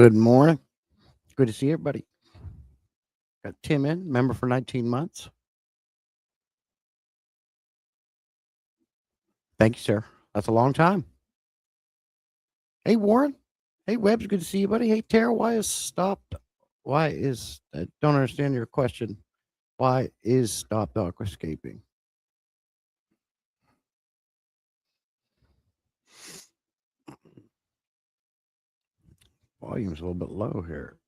Good morning. Good to see everybody. Got Tim in, member for 19 months. Thank you, sir. That's a long time. Hey, Warren. Hey, Webbs. Good to see you, buddy. Hey, Tara. Why is stopped? Why is I don't understand your question. Why is stopped aquascaping? Volume's a little bit low here.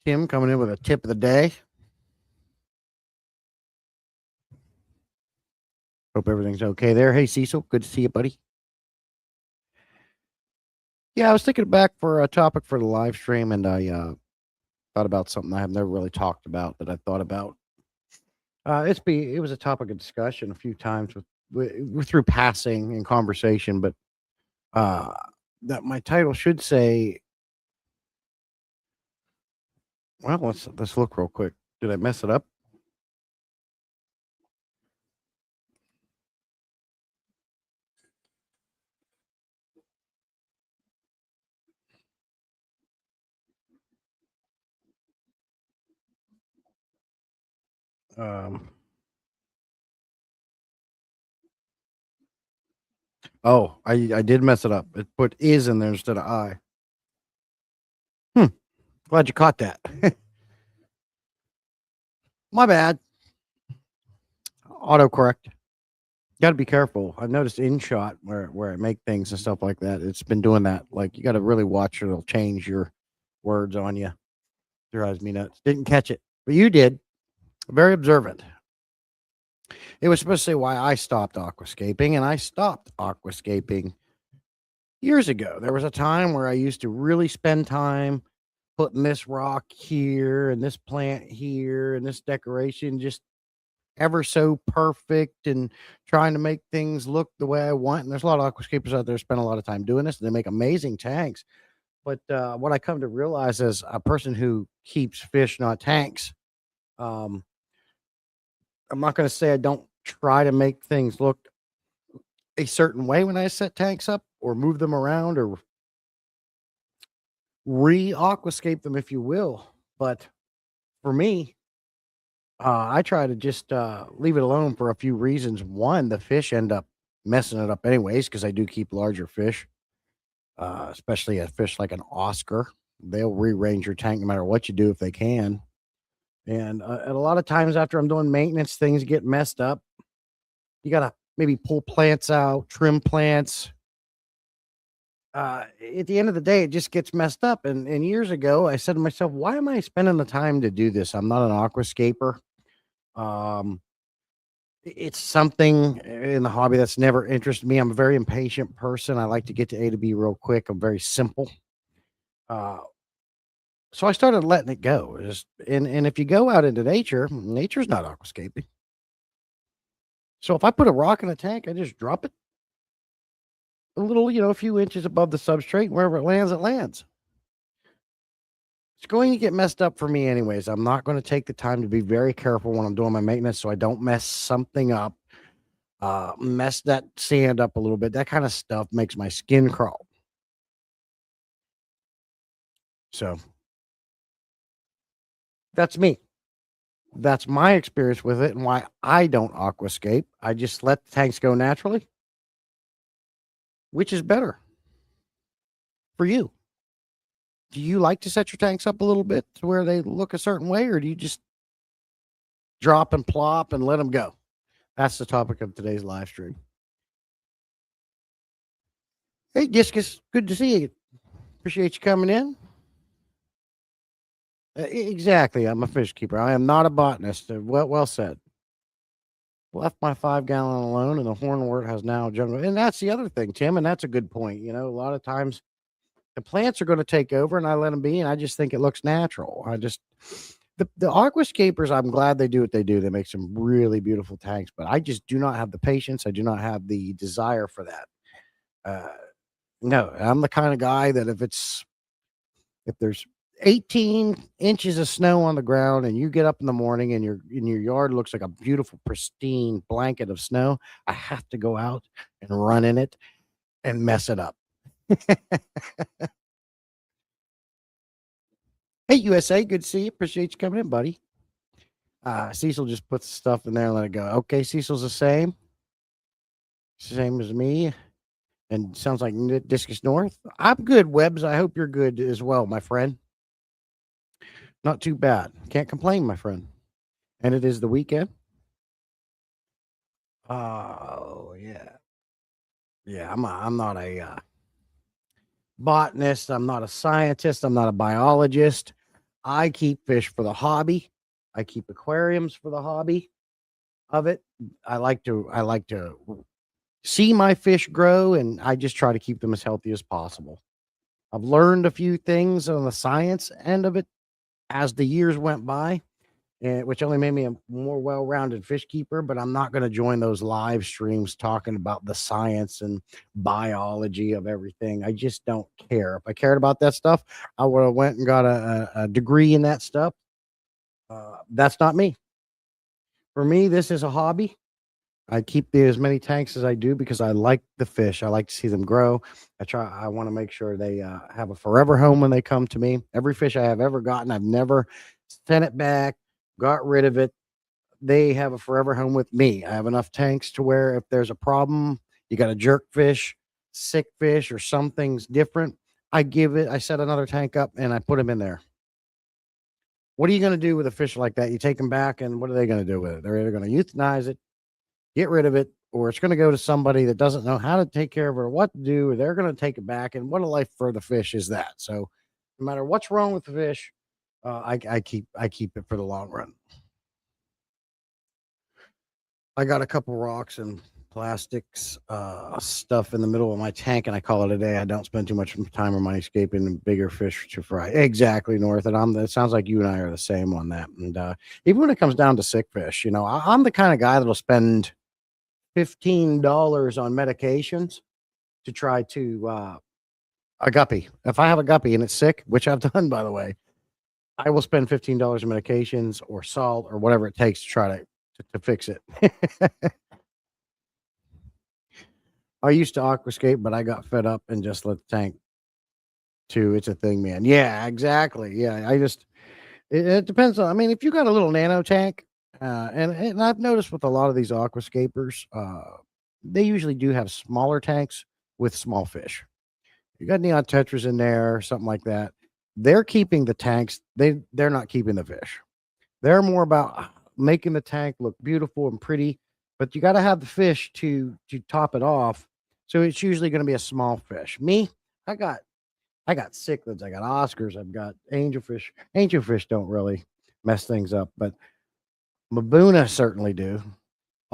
Tim coming in with a tip of the day. Hope everything's okay there. Hey, Cecil. Good to see you, buddy. Yeah, I was thinking back for a topic for the live stream, and I thought about something I have never really talked about that I thought about. It was a topic of discussion a few times through passing and conversation, but uh, that my title should say. Well, let's look real quick. Did I mess it up? Um, oh, I did mess it up. It put is in there instead of I. Hmm. Glad you caught that. My bad. Autocorrect. Got to be careful. I've noticed InShot where I make things and stuff like that. It's been doing that. Like you got to really watch it. It'll change your words on you. Drives me nuts. Didn't catch it, but you did. Very observant. It was supposed to say why I stopped aquascaping, and I stopped aquascaping years ago. There was a time where I used to really spend time putting this rock here and this plant here and this decoration just ever so perfect and trying to make things look the way I want. And there's a lot of aquascapers out there spend a lot of time doing this. And they make amazing tanks. But what I come to realize as a person who keeps fish, not tanks, um, I'm not going to say I don't try to make things look a certain way when I set tanks up or move them around or re-aquascape them, if you will. But for me, I try to just leave it alone for a few reasons. One, the fish end up messing it up anyways because I do keep larger fish, especially a fish like an Oscar. They'll rearrange your tank no matter what you do if they can. And a lot of times after I'm doing maintenance, things get messed up. You got to maybe pull plants out, trim plants. At the end of the day, it just gets messed up. And years ago, I said to myself, why am I spending the time to do this? I'm not an aquascaper. Um, it's something in the hobby that's never interested me. I'm a very impatient person. I like to get to A to B real quick. I'm very simple. Uh, so I started letting it go. And if you go out into nature, nature's not aquascaping. So if I put a rock in a tank, I just drop it a little, a few inches above the substrate. Wherever it lands, it lands. It's going to get messed up for me anyways. I'm not going to take the time to be very careful when I'm doing my maintenance so I don't mess something up, mess that sand up a little bit. That kind of stuff makes my skin crawl. So that's me. That's my experience with it and why I don't aquascape. I just let the tanks go naturally, which is better for you. Do you like to set your tanks up a little bit to where they look a certain way, or do you just drop and plop and let them go? That's the topic of today's live stream. Hey, Discus, good to see you. Appreciate you coming in. Exactly. I'm a fish keeper. I am not a botanist. Well said. Left my 5 gallon alone, and the hornwort has now jungle. And that's the other thing, Tim. And that's a good point. A lot of times the plants are going to take over, and I let them be. And I just think it looks natural. The aquascapers, I'm glad they do what they do. They make some really beautiful tanks, but I just do not have the patience. I do not have the desire for that. No, I'm the kind of guy that if there's 18 inches of snow on the ground and you get up in the morning and your yard looks like a beautiful pristine blanket of snow, I have to go out and run in it and mess it up. Hey, USA, good to see you. Appreciate you coming in, buddy. Cecil just puts stuff in there and let it go. Okay, Cecil's the same as me, and sounds like Discus North. I'm good, Webbs. I hope you're good as well, my friend. Not too bad. Can't complain, my friend. And it is the weekend. Oh yeah, yeah. I'm not a botanist. I'm not a scientist. I'm not a biologist. I keep fish for the hobby. I keep aquariums for the hobby of it. I like to see my fish grow, and I just try to keep them as healthy as possible. I've learned a few things on the science end of it as the years went by, and which only made me a more well-rounded fish keeper. But I'm not going to join those live streams talking about the science and biology of everything. I just don't care. If I cared about that stuff, I would have went and got a degree in that stuff. That's not me. For me, this is a hobby. I keep as many tanks as I do because I like the fish. I like to see them grow. I want to make sure they have a forever home when they come to me. Every fish I have ever gotten, I've never sent it back, got rid of it. They have a forever home with me. I have enough tanks to where if there's a problem, you got a jerk fish, sick fish, or something's different, I set another tank up and I put them in there. What are you going to do with a fish like that? You take them back, and what are they going to do with it? They're either going to euthanize it, get rid of it, or it's going to go to somebody that doesn't know how to take care of it or what to do. Or they're going to take it back. And what a life for the fish is that? So no matter what's wrong with the fish, I keep it for the long run. I got a couple rocks and plastics stuff in the middle of my tank, and I call it a day. I don't spend too much time or money escaping bigger fish to fry. Exactly, North. And it sounds like you and I are the same on that. And even when it comes down to sick fish, I'm the kind of guy that'll spend $15 on medications to try to a guppy. If I have a guppy and it's sick, which I've done, by the way, I will spend $15 on medications or salt or whatever it takes to try to fix it. I used to aquascape, but I got fed up and just let the tank too. It's a thing, man. Yeah, exactly. Yeah, it depends on. I mean, if you got a little nano tank, and I've noticed with a lot of these aquascapers, they usually do have smaller tanks with small fish. You got neon tetras in there, something like that. They're keeping the tanks. They're not keeping the fish. They're more about making the tank look beautiful and pretty, but you got to have the fish to top it off. So it's usually going to be a small fish. Me, I got cichlids, I got Oscars, I've got angelfish. Angelfish don't really mess things up, but Mabuna certainly do.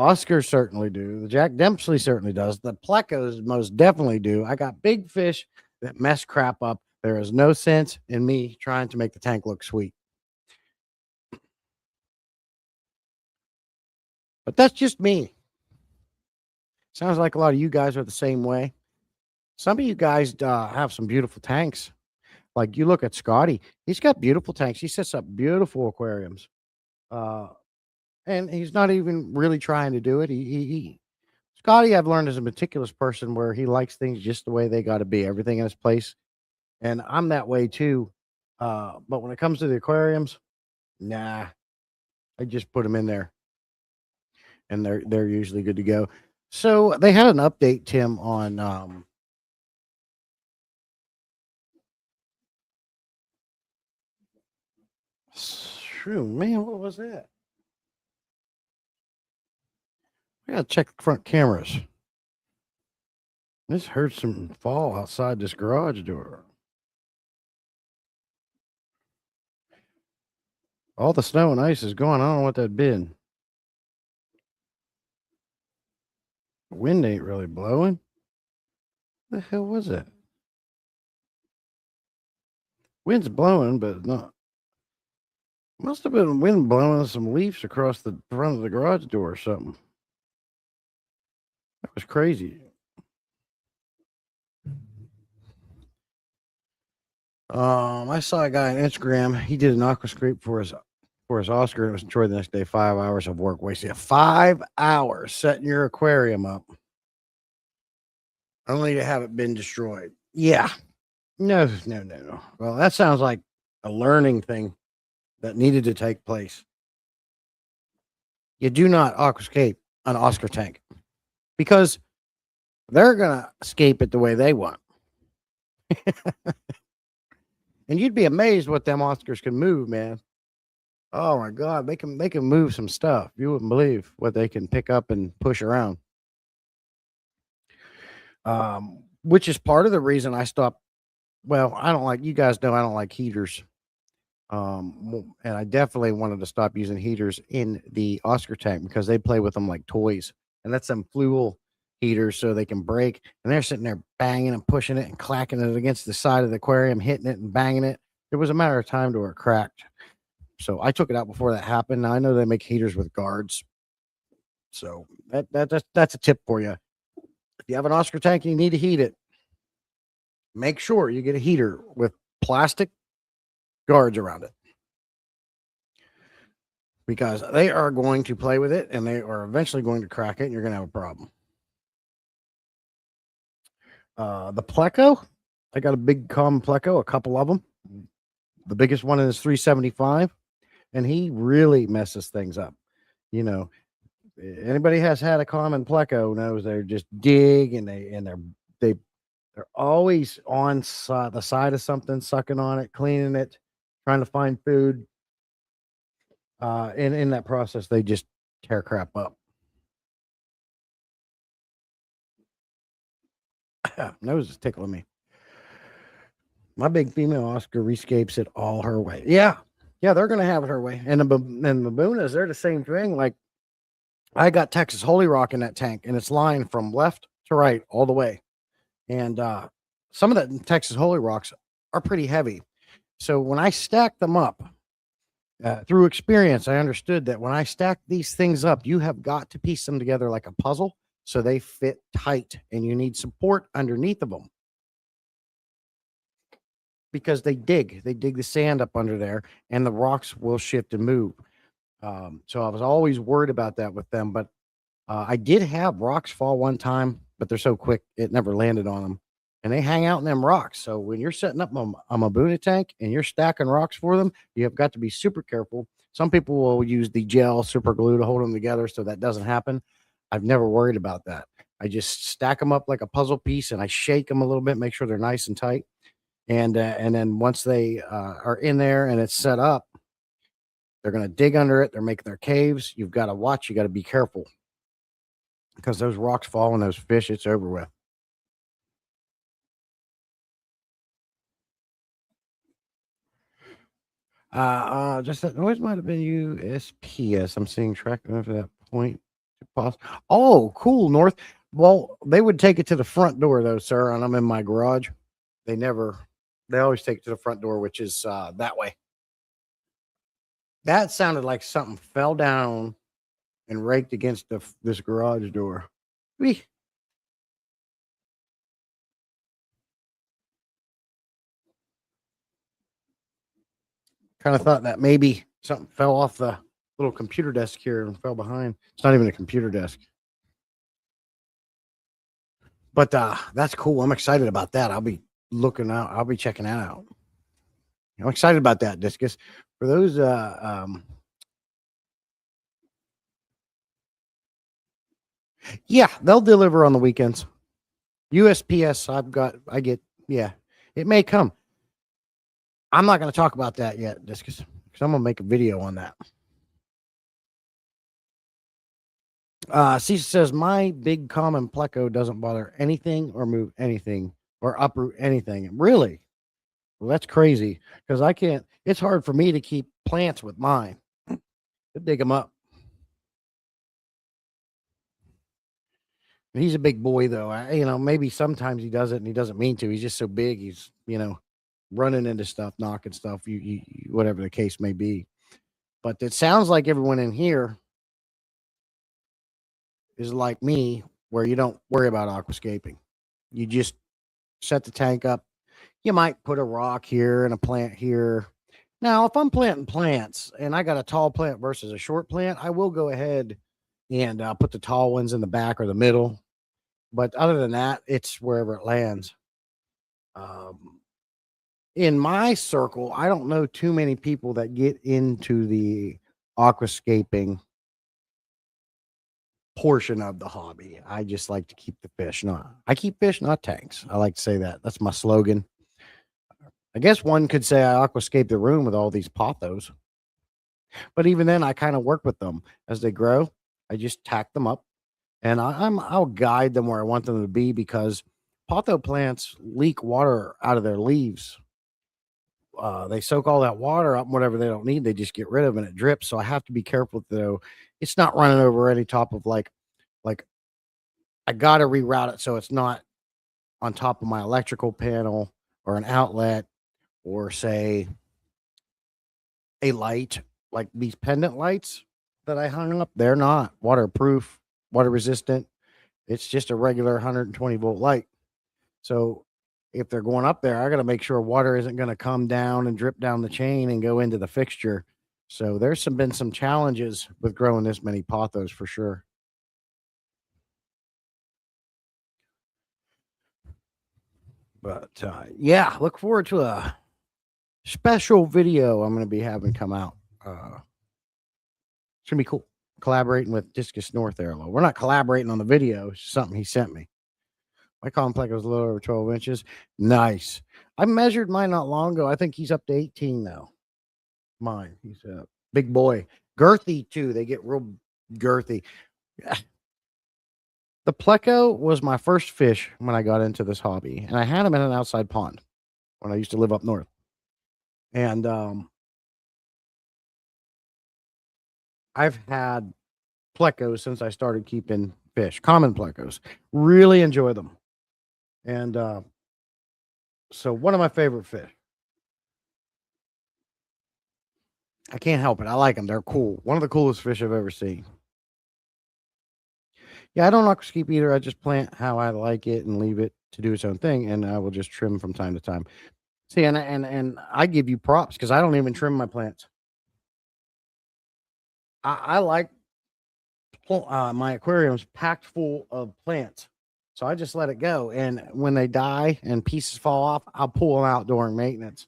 Oscars certainly do. The Jack Dempsey certainly does. The Plecos most definitely do. I got big fish that mess crap up. There is no sense in me trying to make the tank look sweet. But that's just me. Sounds like a lot of you guys are the same way. Some of you guys have some beautiful tanks. Like you look at Scotty, he's got beautiful tanks. He sets up beautiful aquariums. Uh, and he's not even really trying to do it. Scotty, I've learned is a meticulous person where he likes things just the way they got to be, everything in its place. And I'm that way too. But when it comes to the aquariums, nah, I just put them in there, and they're usually good to go. So they had an update, Tim, on shoo, man, what was that? I gotta check the front cameras. This heard some fall outside this garage door. All the snow and ice is gone. I don't know what that been. The wind ain't really blowing. The hell was that? Wind's blowing, but not. Must have been wind blowing some leaves across the front of the garage door or something. That was crazy. I saw a guy on Instagram. He did an aquascape for his Oscar. It was enjoyed the next day. 5 hours of work wasted. 5 hours setting your aquarium up. only to have it been destroyed. Yeah. No, no, no, no. Well, that sounds like a learning thing that needed to take place. You do not aquascape an Oscar tank because they're gonna escape it the way they want. And you'd be amazed what them Oscars can move, man. Oh my God, they can move some stuff. You wouldn't believe what they can pick up and push around. Which is part of the reason I stopped. Well, I don't like, you guys know I don't like heaters. And I definitely wanted to stop using heaters in the Oscar tank because they play with them like toys, and that's some fluid heaters so they can break. And they're sitting there banging and pushing it and clacking it against the side of the aquarium, hitting it and banging it. It was a matter of time till it cracked. So I took it out before that happened. Now I know they make heaters with guards. So that's a tip for you. If you have an Oscar tank and you need to heat it, make sure you get a heater with plastic guards around it, because they are going to play with it and they are eventually going to crack it and you're going to have a problem. The Pleco, I got a big common Pleco, a couple of them. The biggest one is 375, and he really messes things up. You know, anybody has had a common Pleco knows they just dig and they're always on the side of something, sucking on it, cleaning it, trying to find food. And in that process, they just tear crap up. Nose is tickling me. My big female Oscar rescapes it all her way. Yeah, yeah, they're gonna have it her way. And the Babunas, they're the same thing. Like, I got Texas Holy Rock in that tank, and it's lined from left to right all the way. And some of the Texas Holy Rocks are pretty heavy. So when I stack them up, through experience, I understood that when I stack these things up, you have got to piece them together like a puzzle so they fit tight, and you need support underneath of them because they dig the sand up under there, and the rocks will shift and move. So I was always worried about that with them, but I did have rocks fall one time, but they're so quick it never landed on them, and they hang out in them rocks. So when you're setting up a Mabuna tank and you're stacking rocks for them, you have got to be super careful. Some people will use the gel super glue to hold them together so that doesn't happen. I've never worried about that. I just stack them up like a puzzle piece, and I shake them a little bit, make sure they're nice and tight. And then once they are in there and it's set up, they're going to dig under it. They're making their caves. You've got to watch. You got to be careful because those rocks fall on those fish. It's over with. Just that noise might have been USPS. I'm seeing tracking for that point. Oh, cool, North. Well, they would take it to the front door though, sir, and I'm in my garage. They never. They always take it to the front door, which is that way. That sounded like something fell down and raked against this garage door. Whee. Kind of thought that maybe something fell off the little computer desk here and fell behind. It's not even a computer desk. But that's cool. I'm excited about that. I'll be looking out. I'll be checking that out. I'm excited about that, Discus. For those yeah, they'll deliver on the weekends. USPS, I get, yeah, it may come. I'm not going to talk about that yet, Discus, because I'm going to make a video on that. Cece says, my big common pleco doesn't bother anything or move anything or uproot anything. Really? Well, that's crazy because I can't, it's hard for me to keep plants with mine. Dig them up. He's a big boy, though. Maybe sometimes he does it and he doesn't mean to. He's just so big. He's, running into stuff, knocking stuff, whatever the case may be. But it sounds like everyone in here is like me, where you don't worry about aquascaping. You just set the tank up. You might put a rock here and a plant here. Now, if I'm planting plants and I got a tall plant versus a short plant, I will go ahead and put the tall ones in the back or the middle. But other than that, it's wherever it lands. Um, in my circle, I don't know too many people that get into the aquascaping portion of the hobby. I just like to keep the fish. Not I keep fish, not tanks. I like to say that. That's my slogan. I guess one could say I aquascape the room with all these pothos, but even then, I kind of work with them as they grow. I just tack them up, and I'll guide them where I want them to be because potho plants leak water out of their leaves. They soak all that water up, whatever they don't need, they just get rid of, and it drips. So I have to be careful though. It's not running over any top of like I got to reroute it so it's not on top of my electrical panel or an outlet or say a light like these pendant lights that I hung up. They're not waterproof, water resistant. It's just a regular 120-volt light. So if they're going up there, I got to make sure water isn't going to come down and drip down the chain and go into the fixture. So there's been some challenges with growing this many pothos for sure. But yeah, look forward to a special video I'm going to be having come out. It's going to be cool. Collaborating with Discus North Airlo. We're not collaborating on the video. It's something he sent me. My complex was a little over 12 inches. Nice. I measured mine not long ago. I think he's up to 18 now. Mine. He's a big boy. Girthy, too. They get real girthy. The pleco was my first fish when I got into this hobby. And I had him in an outside pond when I used to live up north. And I've had plecos since I started keeping fish. Common plecos. Really enjoy them. And so one of my favorite fish. I can't help it. I like them. They're cool. One of the coolest fish I've ever seen. Yeah, I don't aquascape either. I just plant how I like it and leave it to do its own thing, and I will just trim from time to time. See, and I give you props because I don't even trim my plants. I like my aquariums packed full of plants, so I just let it go. And when they die and pieces fall off, I'll pull them out during maintenance.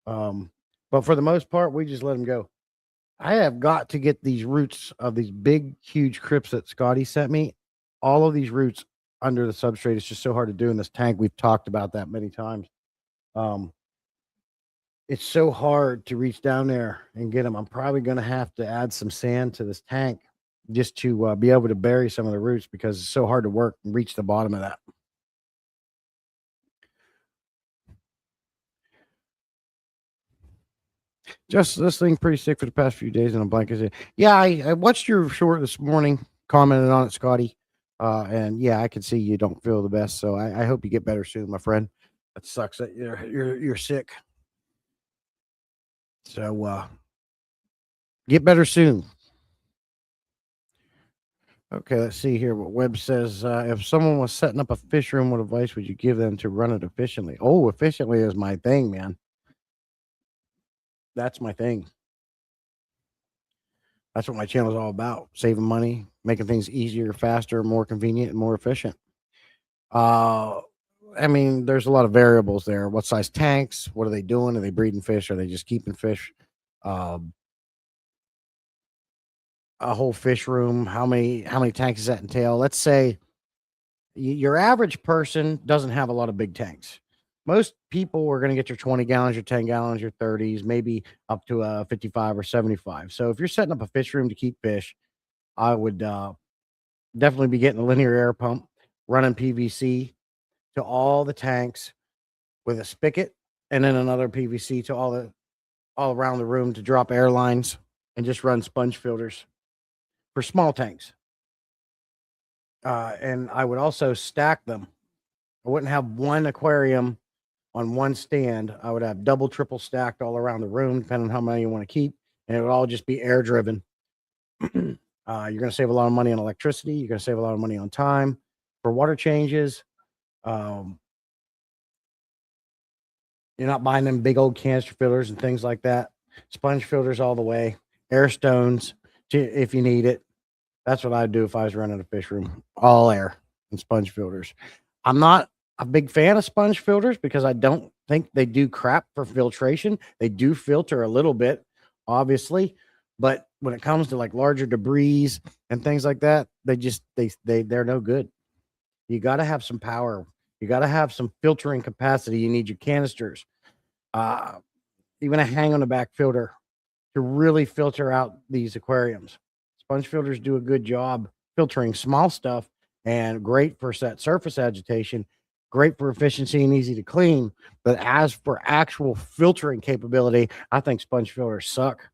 But for the most part, we just let them go. I have got to get these roots of these big, huge crypts that Scotty sent me. All of these roots under the substrate. It's just so hard to do in this tank. We've talked about that many times. It's so hard to reach down there and get them. I'm probably going to have to add some sand to this tank just to be able to bury some of the roots because it's so hard to work and reach the bottom of that. Just this thing pretty sick for the past few days in a blanket. Yeah, I watched your short this morning, commented on it, Scotty. And yeah, I can see you don't feel the best. So I hope you get better soon, my friend. That sucks that you're sick. So get better soon. Okay, let's see here what Webb says. If someone was setting up a fish room, what advice would you give them to run it efficiently? Oh, efficiently is my thing, man. That's my thing. That's what my channel is all about. Saving money, making things easier, faster, more convenient, and more efficient. I mean, there's a lot of variables there. What size tanks? What are they doing? Are they breeding fish? Are they just keeping fish? A whole fish room. How many tanks does that entail? Let's say your average person doesn't have a lot of big tanks. Most people are going to get your 20 gallons, your 10 gallons, your 30s, maybe up to a 55 or 75. So if you're setting up a fish room to keep fish, I would definitely be getting a linear air pump, running PVC to all the tanks with a spigot, and then another PVC to all around the room to drop air lines, and just run sponge filters for small tanks. And I would also stack them. I wouldn't have one aquarium on one stand. I would have double, triple stacked all around the room, depending on how many you want to keep, and it would all just be air driven. You're going to save a lot of money on electricity. You're going to save a lot of money on time for water changes. You're not buying them big old canister filters and things like that. Sponge filters all the way. Air stones if you need it. That's what I'd do if I was running a fish room. All air. and sponge filters. I'm not a big fan of sponge filters because I don't think they do crap for filtration. They do filter a little bit, obviously, but when it comes to like larger debris and things like that, they're no good. You got to have some power. You got to have some filtering capacity. You need your canisters, uh, even a hang on the back filter to really filter out these aquariums. Sponge filters do a good job filtering small stuff and great for that surface agitation, great for efficiency and easy to clean. But as for actual filtering capability, I think sponge filters suck.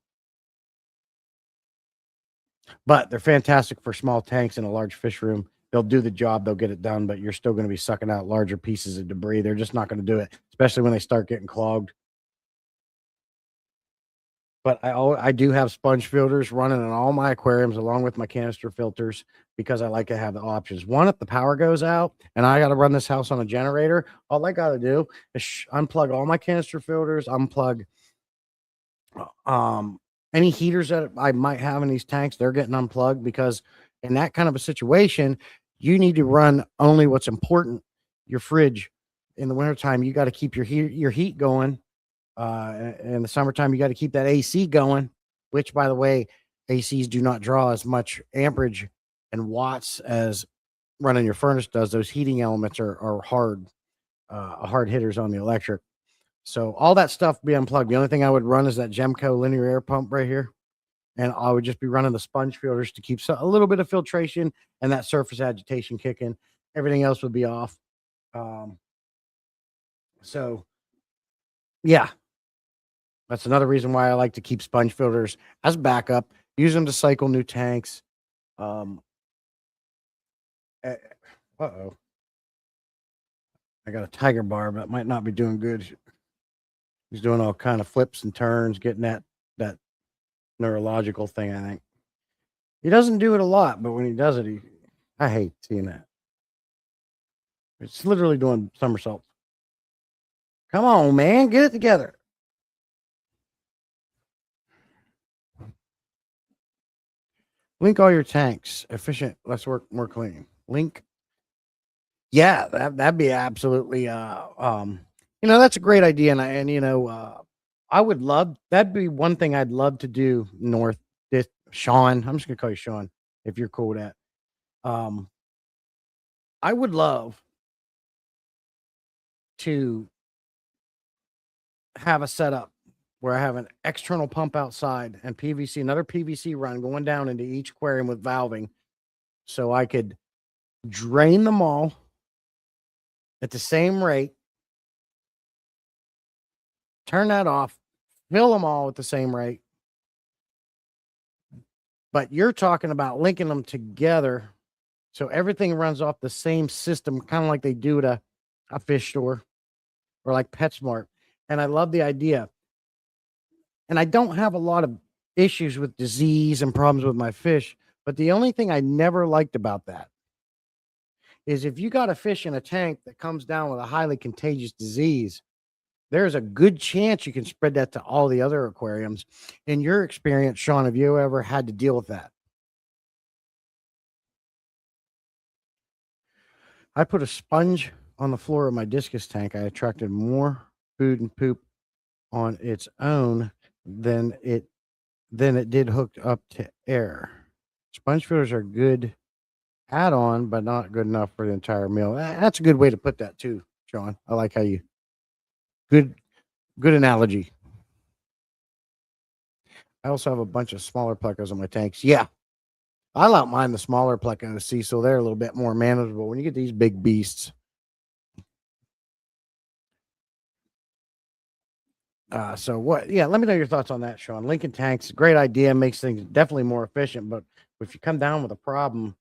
But they're fantastic for small tanks in a large fish room. They'll do the job, they'll get it done, but you're still going to be sucking out larger pieces of debris. They're just not going to do it, especially when they start getting clogged. But I do have sponge filters running in all my aquariums along with my canister filters because I like to have the options. One, if the power goes out and I got to run this house on a generator, all I got to do is unplug all my canister filters, unplug any heaters that I might have in these tanks. They're getting unplugged because in that kind of a situation, you need to run only what's important. Your fridge in the wintertime, you got to keep your heat going. In the summertime, you got to keep that AC going, which, by the way, ACs do not draw as much amperage and watts as running your furnace does. Those heating elements are hard hitters on the electric. So all that stuff be unplugged. The only thing I would run is that Gemco linear air pump right here. And I would just be running the sponge filters to keep a little bit of filtration and that surface agitation kicking. Everything else would be off. So, yeah, that's another reason why I like to keep sponge filters as backup. Use them to cycle new tanks. Uh-oh. I got a tiger barb that might not be doing good. He's doing all kind of flips and turns, getting that neurological thing, I think. He doesn't do it a lot, but when he does it, I hate seeing that. It's literally doing somersaults. Come on, man, get it together. Link all your tanks. Efficient. Let's work more clean. Link. Yeah, that'd be absolutely that's a great idea. I would love that'd be one thing I'd love to do north. This Sean, I'm just gonna call you Sean if you're cool with that. I would love to have a setup where I have an external pump outside and PVC, another PVC run going down into each aquarium with valving, so I could drain them all at the same rate, turn that off, fill them all at the same rate. But you're talking about linking them together so everything runs off the same system, kind of like they do at a fish store or like PetSmart. And I love the idea. And I don't have a lot of issues with disease and problems with my fish. But the only thing I never liked about that is if you got a fish in a tank that comes down with a highly contagious disease, there's a good chance you can spread that to all the other aquariums. In your experience, Sean, have you ever had to deal with that? I put a sponge on the floor of my discus tank. I attracted more food and poop on its own than it did hooked up to air. Sponge filters are good add-on, but not good enough for the entire meal. That's a good way to put that too, Sean. I like how you good analogy. I also have a bunch of smaller plecos on my tanks. Yeah, I like mine the smaller plecos, see, so they're a little bit more manageable. When you get these big beasts, so what? Yeah, let me know your thoughts on that, Sean. Lincoln tanks, great idea, makes things definitely more efficient. But if you come down with a problem,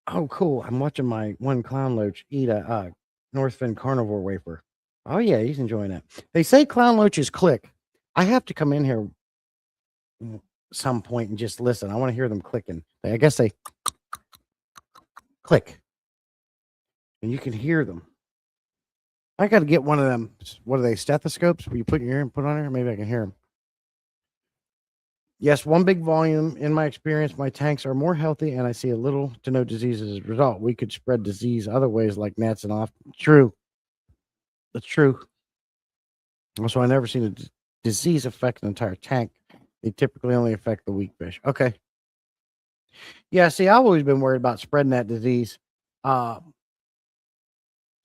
oh, cool. I'm watching my one clown loach eat a Northfin carnivore wafer. Oh yeah, he's enjoying that. They say clown loaches click. I have to come in here some point and just listen. I want to hear them clicking. I guess they click, and you can hear them. I got to get one of them. What are they? Stethoscopes? Where you put your ear and put on there? Maybe I can hear them. Yes, one big volume. In my experience, my tanks are more healthy and I see a little to no disease as a result. We could spread disease other ways like gnats and off. True. That's true. So I never seen a disease affect an entire tank. They typically only affect the weak fish. Okay. Yeah, see, I've always been worried about spreading that disease. Uh,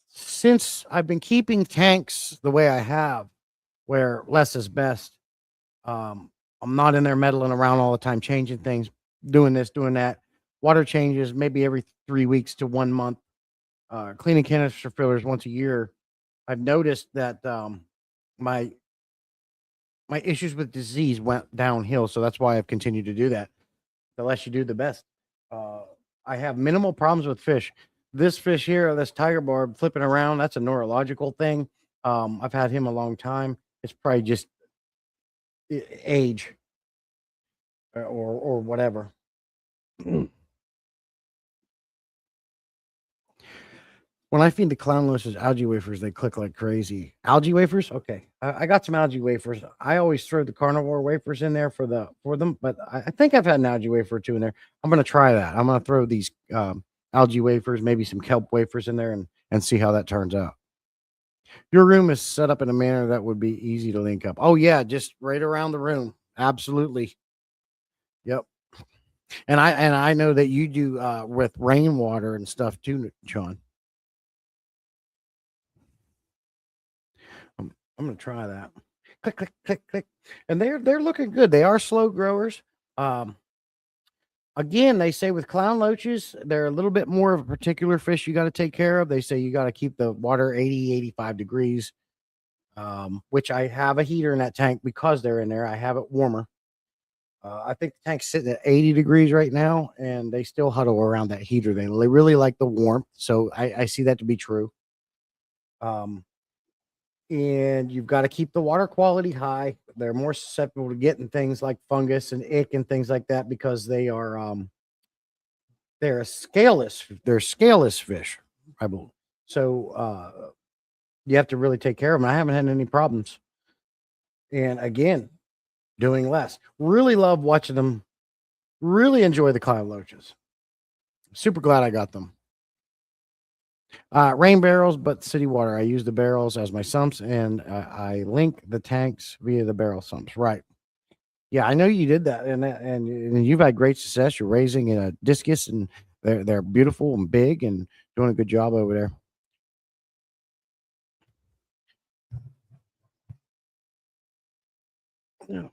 since I've been keeping tanks the way I have, where less is best, um, I'm not in there meddling around all the time, changing things, doing this, doing that. Water changes maybe every 3 weeks to 1 month. Cleaning canister fillers once a year. I've noticed that my my issues with disease went downhill, so that's why I've continued to do that. The less you do, the best. Uh, I have minimal problems with fish. This fish here, this tiger barb flipping around, that's a neurological thing. I've had him a long time. It's probably just age or whatever. When I feed the clown loaches algae wafers, they click like crazy. Algae wafers? Okay. I got some algae wafers. I always throw the carnivore wafers in there for them, but I think I've had an algae wafer or two in there. I'm gonna try that. I'm gonna throw these algae wafers, maybe some kelp wafers in there and see how that turns out. Your room is set up in a manner that would be easy to link up. Oh yeah, just right around the room. Absolutely. Yep. And I know that you do with rainwater and stuff too, Sean. I'm gonna try that. Click, click, click, click. And they're looking good. They are slow growers. Um, Again, they say with clown loaches, they're a little bit more of a particular fish you got to take care of. They say you got to keep the water 80, 85 degrees, which I have a heater in that tank because they're in there. I have it warmer. I think the tank's sitting at 80 degrees right now, and they still huddle around that heater. They really like the warmth. So I see that to be true. Um, and you've got to keep the water quality high. They're more susceptible to getting things like fungus and ick and things like that because they're scaleless fish, I believe. So you have to really take care of them. I haven't had any problems. And again, doing less. Really love watching them. Really enjoy the cloud loaches. Super glad I got them. Rain barrels, but city water. I use the barrels as my sumps, and I link the tanks via the barrel sumps. Right. Yeah, I know you did that, and you've had great success. You're raising a discus, and they're beautiful and big, and doing a good job over there. Yeah.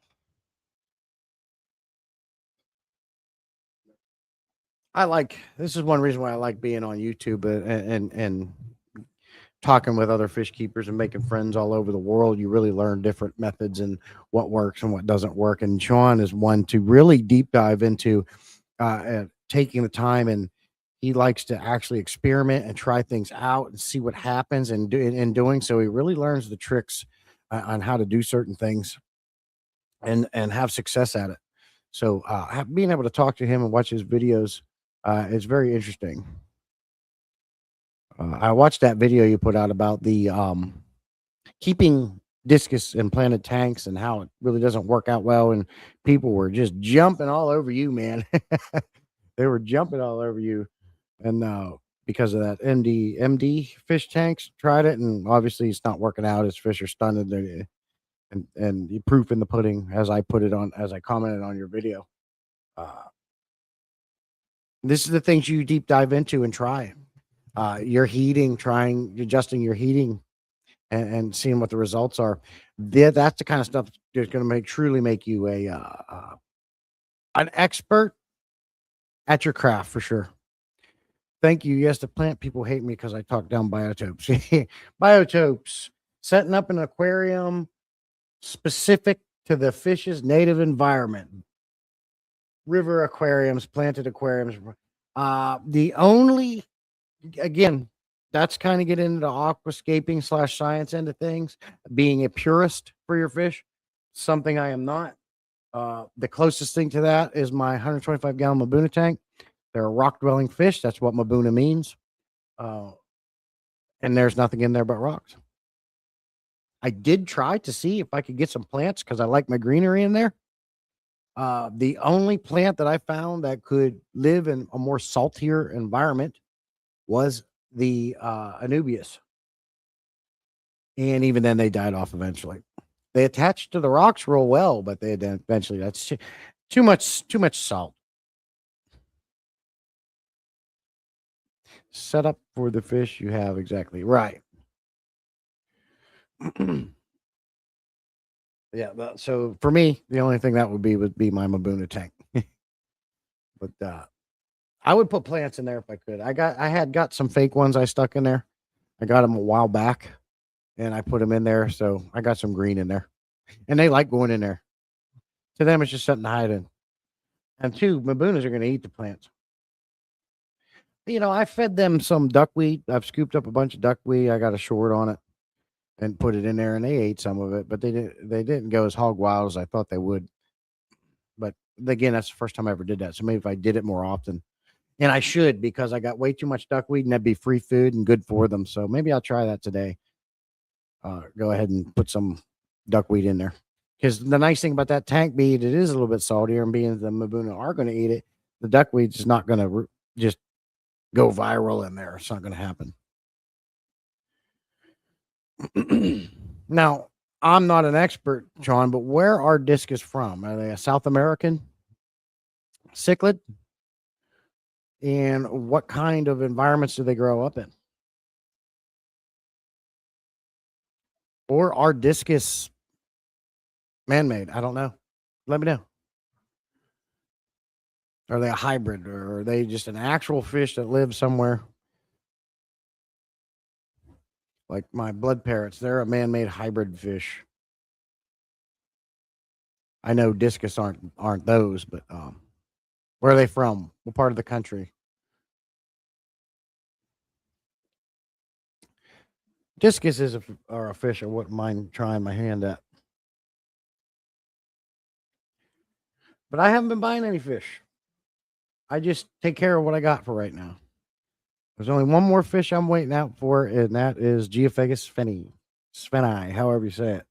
This is one reason why I like being on YouTube and talking with other fish keepers and making friends all over the world. You really learn different methods and what works and what doesn't work. And Sean is one to really deep dive into taking the time, and he likes to actually experiment and try things out and see what happens. And in doing so, he really learns the tricks on how to do certain things and have success at it. So being able to talk to him and watch his videos is very interesting. I watched that video you put out about the keeping discus in planted tanks and how it really doesn't work out well, and people were just jumping all over you, man. They were jumping all over you, and because of that MD fish tanks, tried it, and obviously it's not working out. His fish are stunted, and the proof in the pudding, as I commented on your video. Uh, this is the things you deep dive into and try. Your heating, trying adjusting your heating and seeing what the results are. That's the kind of stuff that's going to truly make you a an expert at your craft for sure. Thank you. Yes, the plant people hate me because I talk down biotopes. Biotopes, setting up an aquarium specific to the fish's native environment. River aquariums, planted aquariums. The only again, that's kind of get into aquascaping / science end of things. Being a purist for your fish, something I am not. The closest thing to that is my 125-gallon Mabuna tank. They're a rock dwelling fish. That's what Mabuna means. Uh, and there's nothing in there but rocks. I did try to see if I could get some plants because I like my greenery in there. The only plant that I found that could live in a more saltier environment was the Anubias. And even then, they died off eventually. They attached to the rocks real well, but they then eventually that's too much salt. Set up for the fish you have exactly right. Yeah. So for me, the only thing that would be my Mabuna tank. But I would put plants in there if I could. I had got some fake ones I stuck in there. I got them a while back, and I put them in there. So I got some green in there, and they like going in there. To them, it's just something to hide in. And two, Mabunas are going to eat the plants. I fed them some duckweed. I've scooped up a bunch of duckweed. I got a short on it and put it in there, and they ate some of it, but they didn't go as hog wild as I thought they would. But again, that's the first time I ever did that. So maybe if I did it more often, and I should because I got way too much duckweed, and that'd be free food and good for them. So maybe I'll try that today. Go ahead and put some duckweed in there. Because the nice thing about that tank bead, it is a little bit saltier, and being the Mabuna are going to eat it, the duckweed's is not going to just go viral in there. It's not going to happen. Now, I'm not an expert, John, but where are discus from? Are they a South American cichlid? And what kind of environments do they grow up in? Or are discus man made? I don't know. Let me know. Are they a hybrid or are they just an actual fish that lives somewhere? Like my blood parrots, they're a man made hybrid fish. I know discus aren't those, but where are they from? What part of the country? Discus is a fish I wouldn't mind trying my hand at, but I haven't been buying any fish. I just take care of what I got for right now. There's only one more fish I'm waiting out for, and that is Geophagus spheni, however you say it.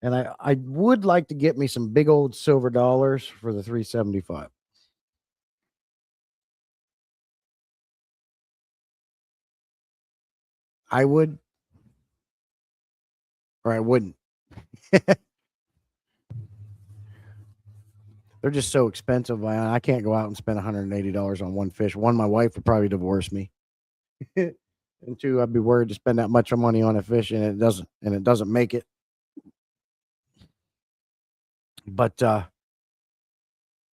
And I would like to get me some big old silver dollars for the 375. I would, or I wouldn't. They're just so expensive. Man. I can't go out and spend $180 on one fish. One, my wife would probably divorce me. And two, I'd be worried to spend that much money on a fish and it doesn't make it. But I'm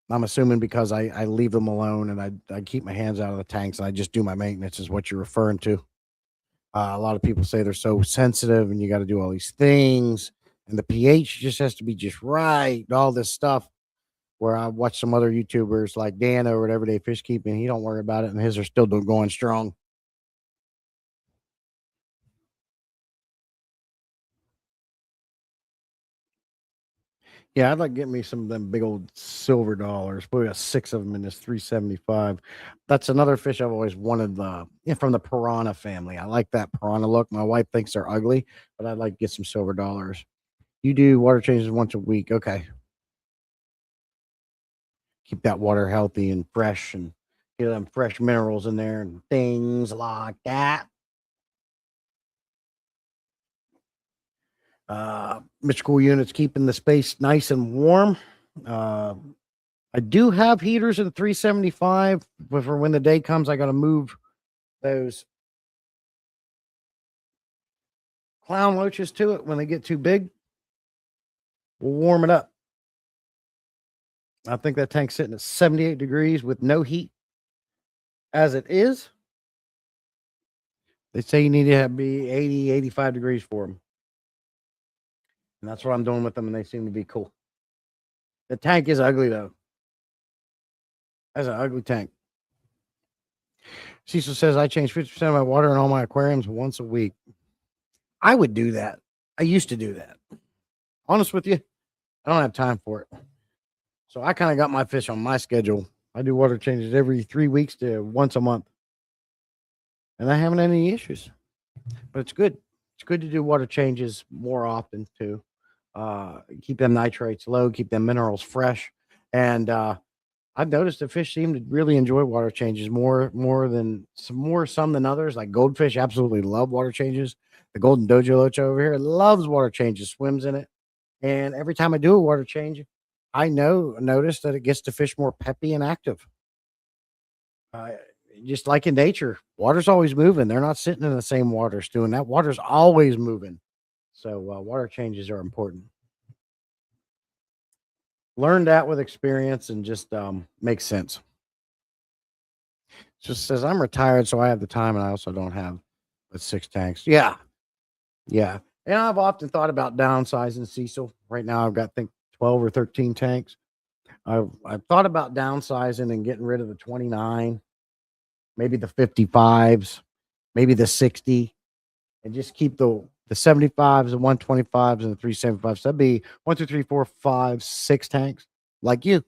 assuming because I leave them alone and I keep my hands out of the tanks and I just do my maintenance is what you're referring to. A lot of people say they're so sensitive and you got to do all these things and the pH just has to be just right. All this stuff where I watch some other YouTubers like Dan over at Everyday Fish Keeping. He don't worry about it and his are still going strong. Yeah, I'd like to get me some of them big old silver dollars. We got six of them in this 375. That's another fish I've always wanted from the piranha family. I like that piranha look. My wife thinks they're ugly, but I'd like to get some silver dollars. You do water changes once a week. Okay. Keep that water healthy and fresh and get them fresh minerals in there and things like that. Mr. Cool Unit's keeping the space nice and warm. Uh, I do have heaters in 375, but for when the day comes, I got to move those clown loaches to it when they get too big. We'll warm it up. I think that tank's sitting at 78 degrees with no heat as it is. They say you need to be 80, 85 degrees for them. And that's what I'm doing with them, and they seem to be cool. The tank is ugly, though. That's an ugly tank. Cecil says I change 50% of my water in all my aquariums once a week. I would do that. I used to do that. Honest with you, I don't have time for it. So I kind of got my fish on my schedule. I do water changes every 3 weeks to once a month. And I haven't had any issues. But it's good. It's good to do water changes more often too. Keep them nitrates low, keep them minerals fresh. And I've noticed the fish seem to really enjoy water changes more some than others. Like goldfish absolutely love water changes. The golden dojo loach over here loves water changes, swims in it. And every time I do a water change, I notice that it gets the fish more peppy and active. Uh, just like in nature, water's always moving. They're not sitting in the same water doing that. Water's always moving. So water changes are important. Learn that with experience and just makes sense. Just says I'm retired, so I have the time, and I also don't have but 6 tanks. Yeah, yeah. And I've often thought about downsizing Cecil. Right now, I've got I think 12 or 13 tanks. I've thought about downsizing and getting rid of the 29, maybe the 55s, maybe the 60, and just keep the 75s, the 125s, and the 375s. That'd be 1, 2, 3, 4, 5, 6 tanks, like you,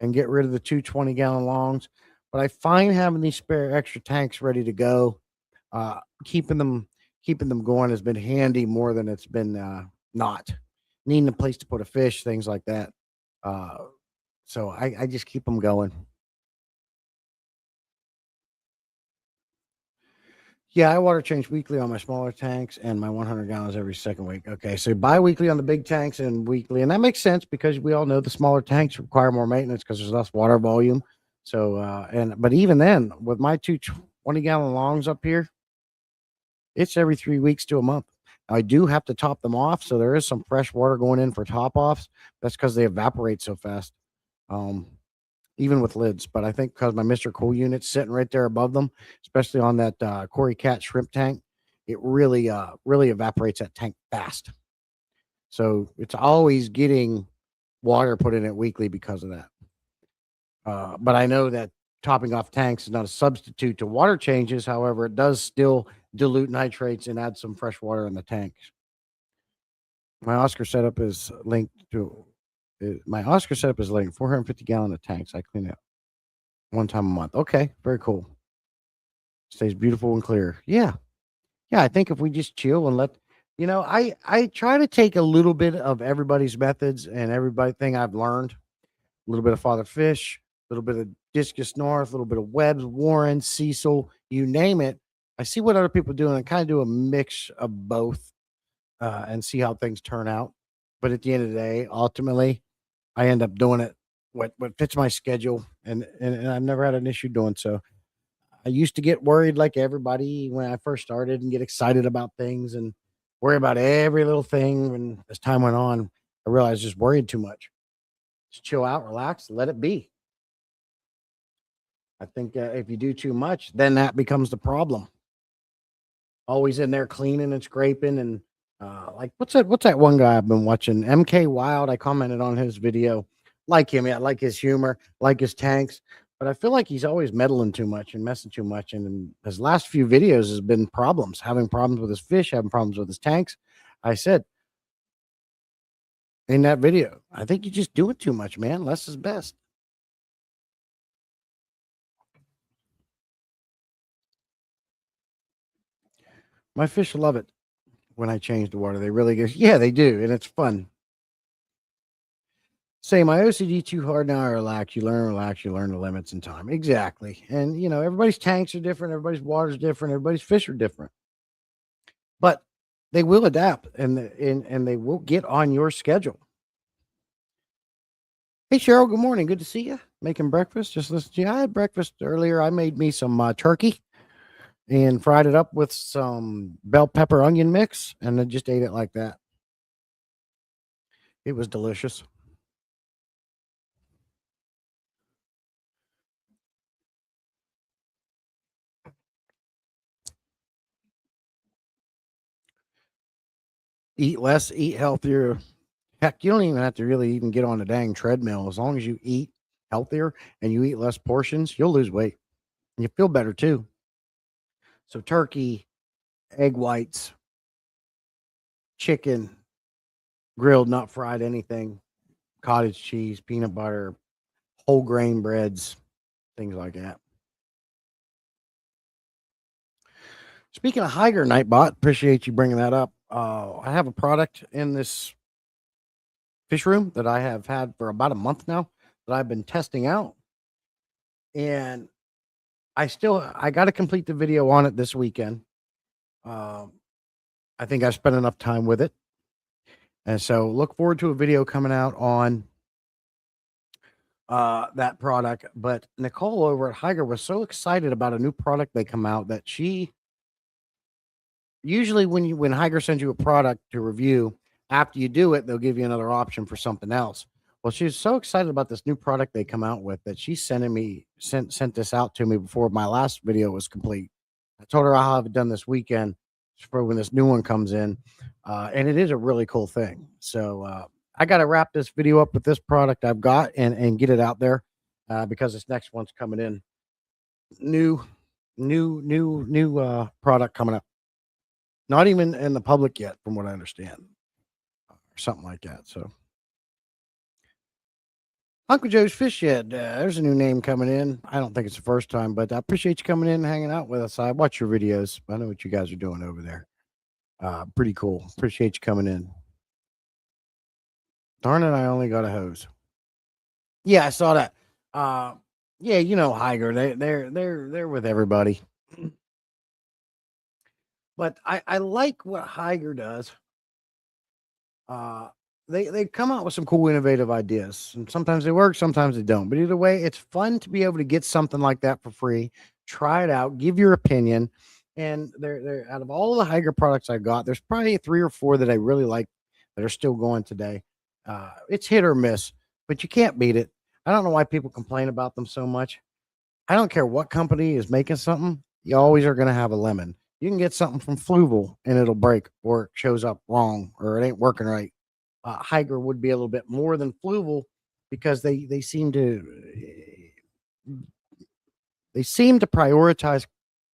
and get rid of the 2 20-gallon longs. But I find having these spare extra tanks ready to go, uh, keeping them keeping them going has been handy more than it's been not needing a place to put a fish, things like that. Uh, so I just keep them going. Yeah, I water change weekly on my smaller tanks and my 100 gallons every second week. Okay, so bi-weekly on the big tanks and weekly, and that makes sense because we all know the smaller tanks require more maintenance because there's less water volume. So, but even then, with my 2 20-gallon longs up here, it's every 3 weeks to a month. I do have to top them off, so there is some fresh water going in for top offs. That's because they evaporate so fast. Um, even with lids. But I think because my Mr. Cool unit's sitting right there above them, especially on that Corey Cat shrimp tank, it really evaporates that tank fast. So it's always getting water put in it weekly because of that. But I know that topping off tanks is not a substitute to water changes. However, it does still dilute nitrates and add some fresh water in the tanks. My Oscar setup is linked to my Oscar setup is linked 450-gallon of tanks. I clean it 1 time a month. Okay, very cool. Stays beautiful and clear. Yeah. Yeah, I think if we just chill and I try to take a little bit of everybody's methods and everything I've learned. A little bit of Father Fish, a little bit of Discus North, a little bit of Webb's, Warren, Cecil, you name it. I see what other people do and I kind of do a mix of both and see how things turn out. But at the end of the day, ultimately, I end up doing it what fits my schedule, and I've never had an issue doing so. I used to get worried like everybody when I first started and get excited about things and worry about every little thing. And as time went on, I realized I just worried too much. Just chill out, relax, let it be. I think if you do too much, then that becomes the problem. Always in there cleaning and scraping and like what's that one guy I've been watching? MK Wild. I commented on his video. Like him, yeah, I like his humor, like his tanks. But I feel like he's always meddling too much and messing too much. And in his last few videos has been problems, having problems with his fish, having problems with his tanks. I said in that video, I think you just do it too much, man. Less is best. My fish love it when I change the water. They really go, yeah, they do, and it's fun. Say my OCD too hard now. I relax. You learn the limits and time. Exactly. And everybody's tanks are different. Everybody's water's different. Everybody's fish are different. But they will adapt and they will get on your schedule. Hey Cheryl, good morning. Good to see you. Making breakfast. Just listen to you. I had breakfast earlier. I made me some turkey and fried it up with some bell pepper onion mix, and then just ate it like that. It was delicious. Eat less, eat healthier. Heck, you don't even have to really even get on the dang treadmill. As long as you eat healthier and you eat less portions, you'll lose weight. And you feel better too. So turkey, egg whites, chicken, grilled, not fried, anything, cottage cheese, peanut butter, whole grain breads, things like that. Speaking of Higer Nightbot, appreciate you bringing that up. I have a product in this fish room that I have had for about a month now. that I've been testing out, and I got to complete the video on it this weekend. Um, I think I spent enough time with it, and so look forward to a video coming out on that product. But Nicole over at Higer was so excited about a new product they come out that she usually when Higer sends you a product to review, after you do it, they'll give you another option for something else. Well, she was so excited about this new product they come out with that she's sent this out to me before my last video was complete. I told her I'll have it done this weekend for when this new one comes in, and it is a really cool thing. So I got to wrap this video up with this product I've got and get it out there because this next one's coming in. New, new product coming up. Not even in the public yet, from what I understand, or something like that. So, Uncle Joe's Fish Shed. There's a new name coming in. I don't think it's the first time, but I appreciate you coming in and hanging out with us. I watch your videos. I know what you guys are doing over there. Pretty cool. Appreciate you coming in. Darn it, I only got a hose. Yeah, I saw that. Yeah, you know Higer. They're with everybody. But I like what Higer does. Uh, they come out with some cool, innovative ideas, and sometimes they work, sometimes they don't. But either way, it's fun to be able to get something like that for free, try it out, give your opinion. And they're out of all the Higer products I got, there's probably 3 or 4 that I really like that are still going today. It's hit or miss, but you can't beat it. I don't know why people complain about them so much. I don't care what company is making something, you always are going to have a lemon. You can get something from Fluval and it'll break or it shows up wrong or it ain't working right. Higer would be a little bit more than Fluval because they seem to prioritize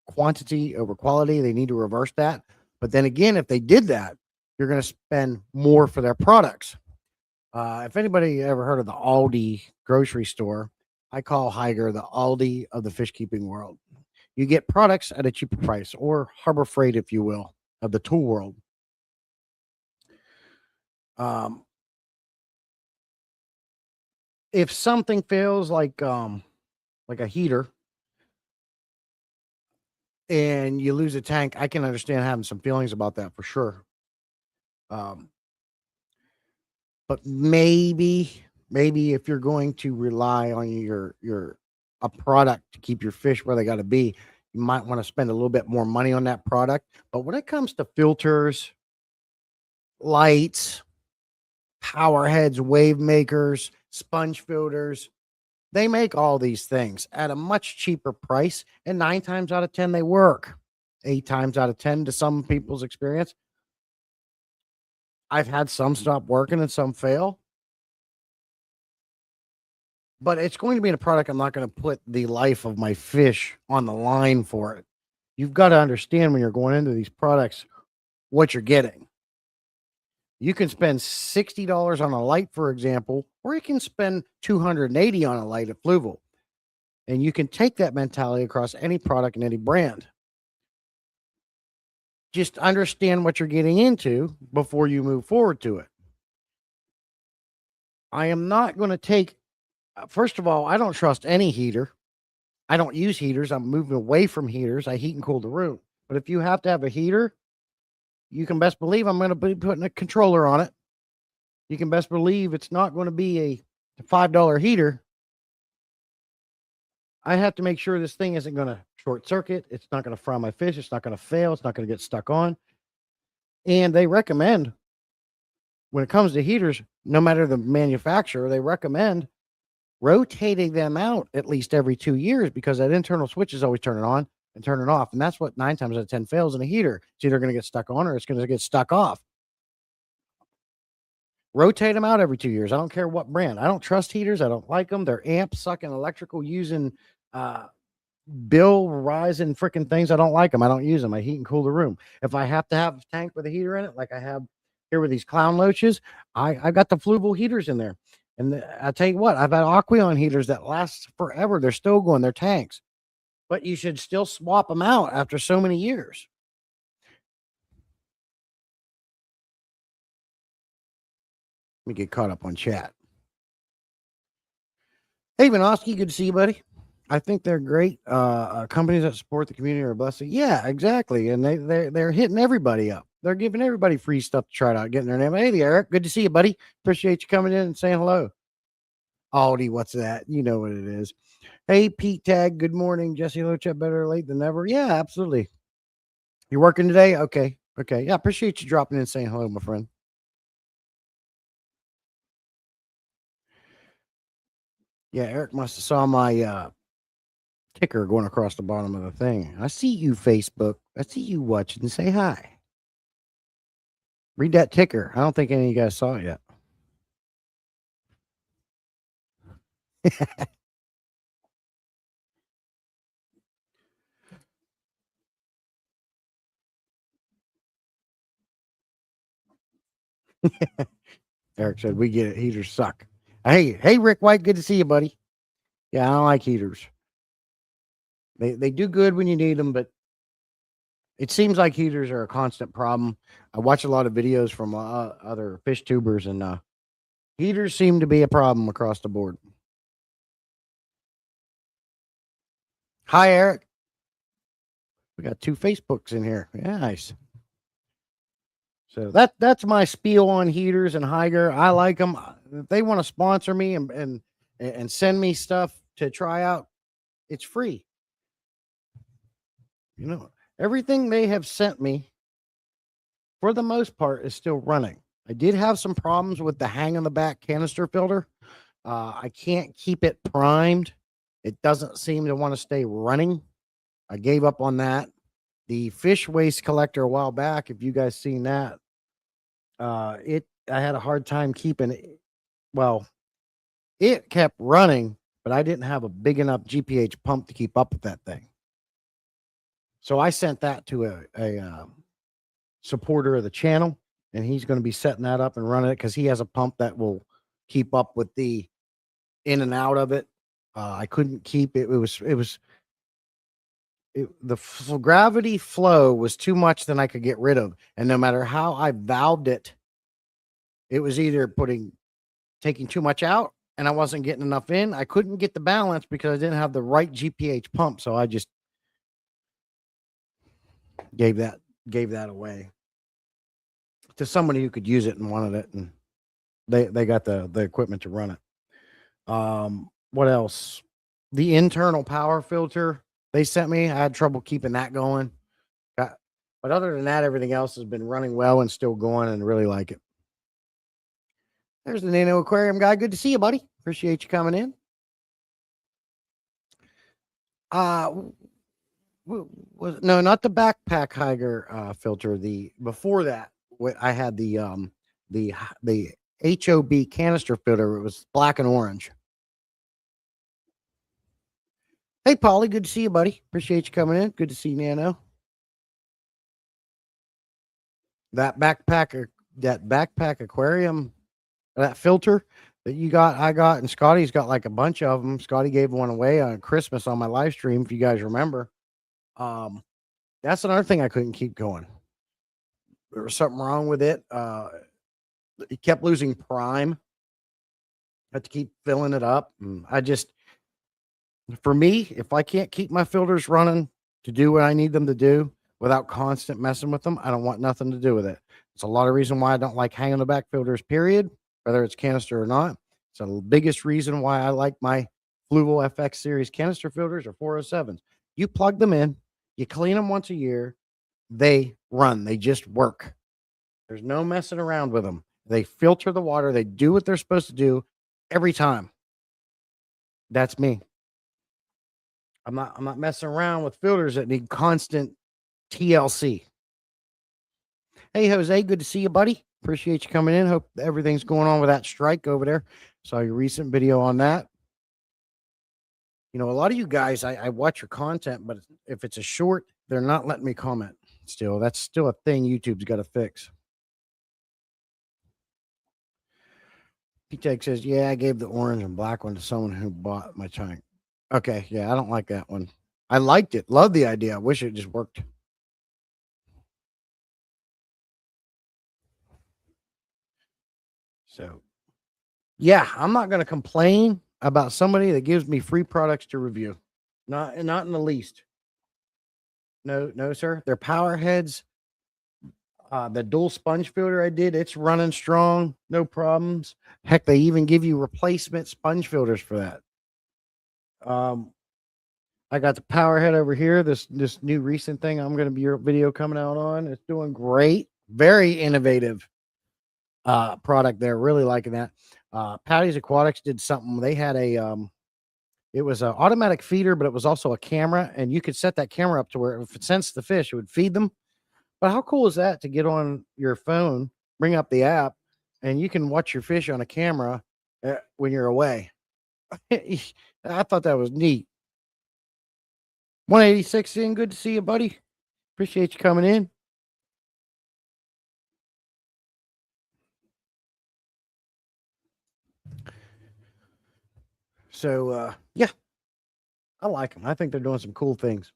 quantity over quality. They need to reverse that. But then again, if they did that, you're going to spend more for their products. If anybody ever heard of the Aldi grocery store, I call Higer the Aldi of the fish keeping world. You get products at a cheaper price, or Harbor Freight, if you will, of the tool world. Um, if something fails like a heater and you lose a tank, I can understand having some feelings about that for sure. Um, but maybe if you're going to rely on your a product to keep your fish where they got to be, you might want to spend a little bit more money on that product. But when it comes to filters, lights, power heads, wave makers, sponge filters, they make all these things at a much cheaper price, and 9 times out of 10 they work. 8 times out of 10 to some people's experience. I've had some stop working and some fail. But it's going to be in a product I'm not going to put the life of my fish on the line for it. You've got to understand when you're going into these products what you're getting. You can spend $60 on a light, for example, or you can spend $280 on a light at Fluval. And you can take that mentality across any product and any brand. Just understand what you're getting into before you move forward to it. I am not going to take, first of all, I don't trust any heater. I don't use heaters. I'm moving away from heaters. I heat and cool the room. But if you have to have a heater, you can best believe I'm going to be putting a controller on it. You can best believe it's not going to be a $5 heater. I have to make sure this thing isn't going to short circuit. It's not going to fry my fish. It's not going to fail. It's not going to get stuck on. And they recommend, when it comes to heaters, no matter the manufacturer, they recommend rotating them out at least every 2 years because that internal switch is always turning on and turning off. And that's what 9 times out of 10 fails in a heater. It's either going to get stuck on or it's going to get stuck off. Rotate them out every 2 years. I don't care what brand. I don't trust heaters. I don't like them. They're amp sucking electrical using bill rising freaking things. I don't like them. I don't use them. I heat and cool the room. If I have to have a tank with a heater in it, like I have here with these clown loaches, I've got the Fluval heaters in there. And I tell you what, I've had Aqueon heaters that last forever. They're still going. They're tanks. But you should still swap them out after so many years. Let me get caught up on chat. Hey, Vinoski, good to see you, buddy. I think they're great. Companies that support the community are a blessing. Yeah, exactly. And they're hitting everybody up. They're giving everybody free stuff to try it out, getting their name. Hey, Eric, good to see you, buddy. Appreciate you coming in and saying hello. Aldi, what's that? You know what it is. Hey, Pete Tag, good morning. Jesse Lochep, better late than never. Yeah, absolutely. You're working today? Okay. Okay. Yeah, appreciate you dropping in and saying hello, my friend. Yeah, Eric must have saw my ticker going across the bottom of the thing. I see you, Facebook. I see you watching. Say hi. Read that ticker. I don't think any of you guys saw it yet. Eric said, "We get it. Heaters suck." Hey, Rick White. Good to see you, buddy. Yeah, I don't like heaters. They do good when you need them, but it seems like heaters are a constant problem. I watch a lot of videos from other fish tubers, and heaters seem to be a problem across the board. Hi, Eric. We got 2 Facebooks in here. Yeah, nice. So that's my spiel on heaters and Higer. I like them. If they want to sponsor me and send me stuff to try out, it's free. You know, everything they have sent me, for the most part, is still running. I did have some problems with the hang on the back canister filter. I can't keep it primed. It doesn't seem to want to stay running. I gave up on that. The fish waste collector a while back, if you guys seen that, I had a hard time keeping it. Well, it kept running, but I didn't have a big enough GPH pump to keep up with that thing. So I sent that to a supporter of the channel, and he's going to be setting that up and running it because he has a pump that will keep up with the in and out of it. I couldn't keep it. The gravity flow was too much than I could get rid of, and no matter how I valved it, it was either taking too much out, and I wasn't getting enough in. I couldn't get the balance because I didn't have the right GPH pump, so I just gave that away to somebody who could use it and wanted it, and they got the equipment to run it. What else? The internal power filter they sent me, I had trouble keeping that going. But other than that, everything else has been running well and still going, and really like it. There's the Nano Aquarium guy. Good to see you, buddy. Appreciate you coming in. Was no, not the backpack Higer filter. The before that, I had the HOB canister filter. It was black and orange. Hey, Paulie, good to see you, buddy. Appreciate you coming in. Good to see Nano. That backpack aquarium, that filter that you got, I got, and Scotty's got like a bunch of them. Scotty gave one away on Christmas on my live stream, if you guys remember. That's another thing I couldn't keep going. There was something wrong with it. It kept losing prime. Had to keep filling it up. And for me, if I can't keep my filters running to do what I need them to do without constant messing with them, I don't want nothing to do with it. It's a lot of reason why I don't like hanging the back filters, period, whether it's canister or not. It's the biggest reason why I like my Fluval FX series canister filters or 407s. You plug them in, you clean them once a year, they run, they just work. There's no messing around with them. They filter the water, they do what they're supposed to do every time. That's me. I'm not messing around with filters that need constant TLC. Hey, Jose, good to see you, buddy. Appreciate you coming in. Hope everything's going on with that strike over there. Saw your recent video on that. You know, a lot of you guys, I watch your content, but if it's a short, they're not letting me comment still. That's still a thing YouTube's got to fix. P-Tech says, yeah, I gave the orange and black one to someone who bought my tank. Okay, yeah, I don't like that one. I liked it. Love the idea. I wish it just worked. So, yeah, I'm not going to complain about somebody that gives me free products to review. Not in the least. No, no, sir. They're power heads. The dual sponge filter I did, it's running strong, no problems. Heck, they even give you replacement sponge filters for that. Um, I got the power head over here. This new recent thing I'm going to be your video coming out on. It's doing great. Very innovative product there. Really liking that. Patty's Aquatics did something. They had it was an automatic feeder, but it was also a camera, and you could set that camera up to where if it sensed the fish, it would feed them. But how cool is that to get on your phone, bring up the app, and you can watch your fish on a camera when you're away? I thought that was neat. 186 in, good to see you, buddy. Appreciate you coming in. So, yeah, I like them. I think they're doing some cool things.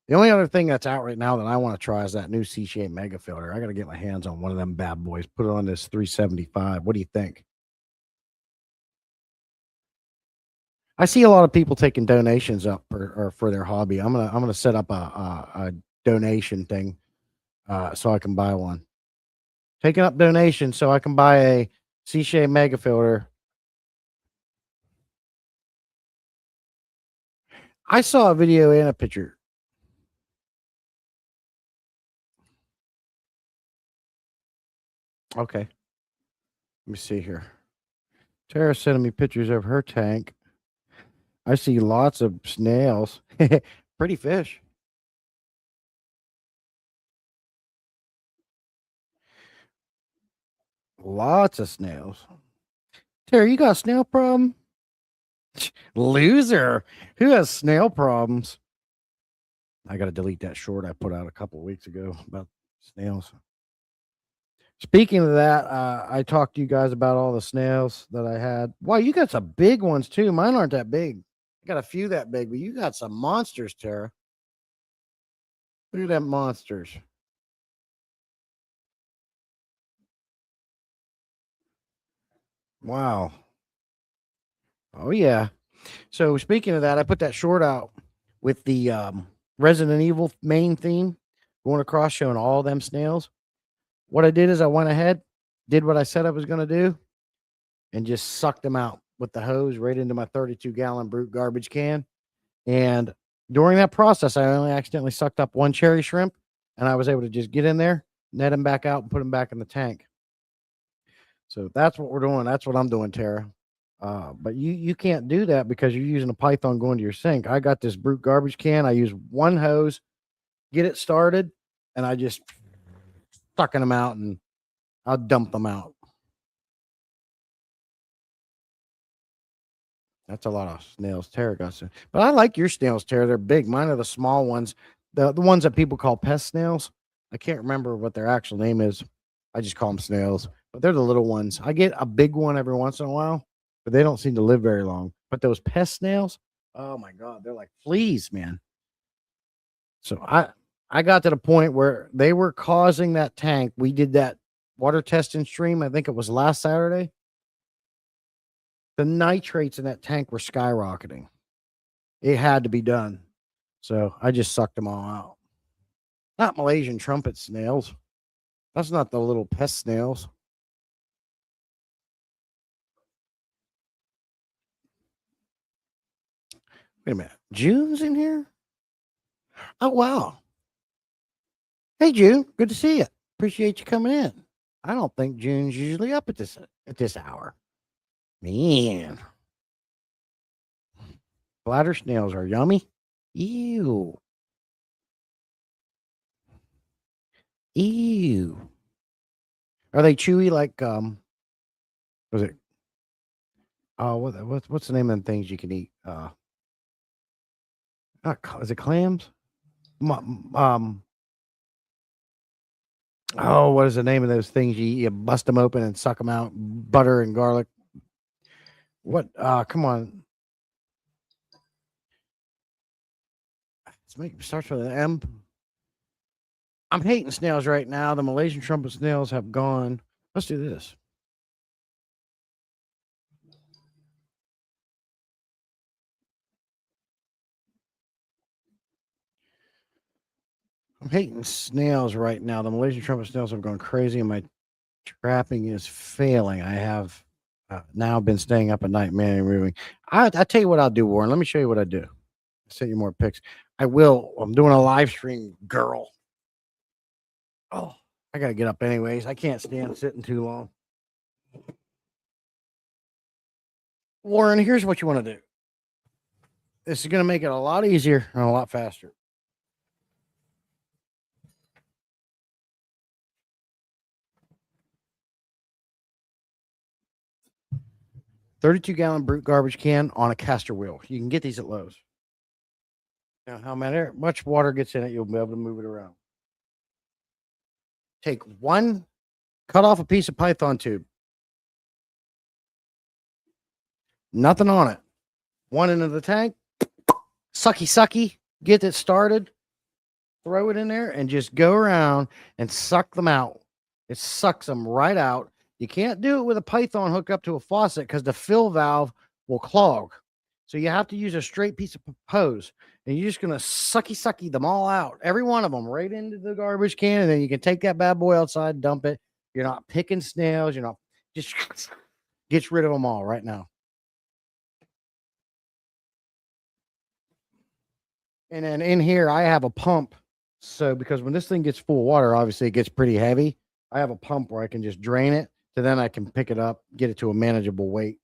The only other thing that's out right now that I want to try is that new C-shape mega filter. I got to get my hands on one of them bad boys. Put it on this 375. What do you think? I see a lot of people taking donations up for their hobby. I'm gonna set up a donation thing so I can buy one. Taking up donations so I can buy a C-shape mega filter. I saw a video and a picture. Okay. Let me see here. Tara sending me pictures of her tank. I see lots of snails. Pretty fish. Lots of snails. Tara, you got a snail problem? Loser. Who has snail problems? I got to delete that short I put out a couple weeks ago about snails. Speaking of that, I talked to you guys about all the snails that I had. Wow, you got some big ones too. Mine aren't that big. I got a few that big, but you got some monsters, Tara. Look at them monsters. Wow. Oh yeah. So speaking of that, I put that short out with the Resident Evil main theme going across, showing all them snails. What I did is I went ahead, did what I said I was going to do, and just sucked them out with the hose right into my 32-gallon brute garbage can. And during that process, I only accidentally sucked up one cherry shrimp, and I was able to just get in there, net him back out, and put him back in the tank. So that's what we're doing. That's what I'm doing, Tara. But you can't do that because you're using a python going to your sink. I got this brute garbage can. I use one hose, get it started, and I just sucking them out, and I'll dump them out. That's a lot of snails Tara got some. But I like your snails, Tara. They're big. Mine are the small ones, the ones that people call pest snails. I can't remember what their actual name is. I just call them snails, but they're the little ones. I get a big one every once in a while, but they don't seem to live very long. But those pest snails, oh my god, they're like fleas, man. So I got to the point where they were causing that tank. We did that water testing stream. I think it was last Saturday. The nitrates in that tank were skyrocketing. It had to be done. So I just sucked them all out. Not Malaysian trumpet snails. That's not the little pest snails. Wait a minute. June's in here? Oh, wow. Hey, June. Good to see you. Appreciate you coming in. I don't think June's usually up at this hour. Man. Bladder snails are yummy. Ew. Ew. Are they chewy like was it what's the name of the things you can eat? Is it clams? Um oh, what is the name of those things you eat? You bust them open and suck them out, butter and garlic. What come on. Starts with an M. I'm hating snails right now. The Malaysian trumpet snails have gone. Let's do this. I'm hating snails right now. The Malaysian trumpet snails have gone crazy, and my trapping is failing. I have now been staying up at night manually removing. I tell you what I'll do, Warren. Let me show you what I do. Send you more pics. I will. I'm doing a live stream, girl. Oh, I gotta get up anyways. I can't stand sitting too long. Warren, here's what you want to do. This is gonna make it a lot easier and a lot faster. 32-gallon brute garbage can on a caster wheel. You can get these at Lowe's. Now, how much water gets in it, you'll be able to move it around. Take one, cut off a piece of Python tube. Nothing on it. One into the tank. Sucky. Get it started. Throw it in there and just go around and suck them out. It sucks them right out. You can't do it with a Python hooked up to a faucet because the fill valve will clog. So you have to use a straight piece of hose. And you're just going to sucky them all out. Every one of them right into the garbage can. And then you can take that bad boy outside, dump it. You're not picking snails. You're not just gets rid of them all right now. And then in here, I have a pump. So because when this thing gets full of water, obviously it gets pretty heavy. I have a pump where I can just drain it. So then I can pick it up, get it to a manageable weight.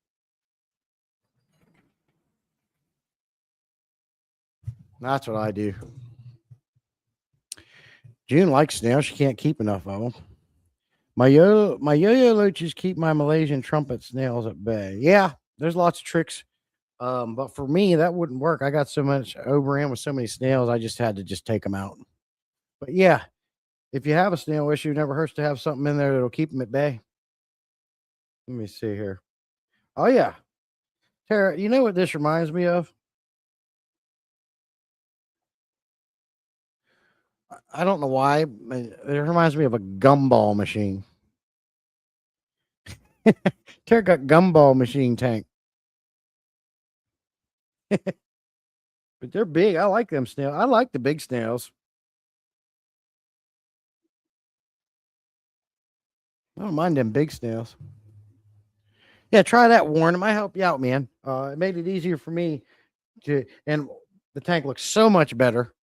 That's what I do. June likes snails. She can't keep enough of them. My yo-yo loaches keep my Malaysian trumpet snails at bay. Yeah, there's lots of tricks. But for me, that wouldn't work. I got so much overran with so many snails, I just had to just take them out. But yeah, if you have a snail issue, it never hurts to have something in there that'll keep them at bay. Let me see here. Oh, yeah. Tara, you know what this reminds me of? I don't know why. It reminds me of a gumball machine. Tara got gumball machine tank. But they're big. I like them snails. I like the big snails. I don't mind them big snails. Yeah, try that, Warren. It might help you out, man. It made it easier for me and the tank looks so much better.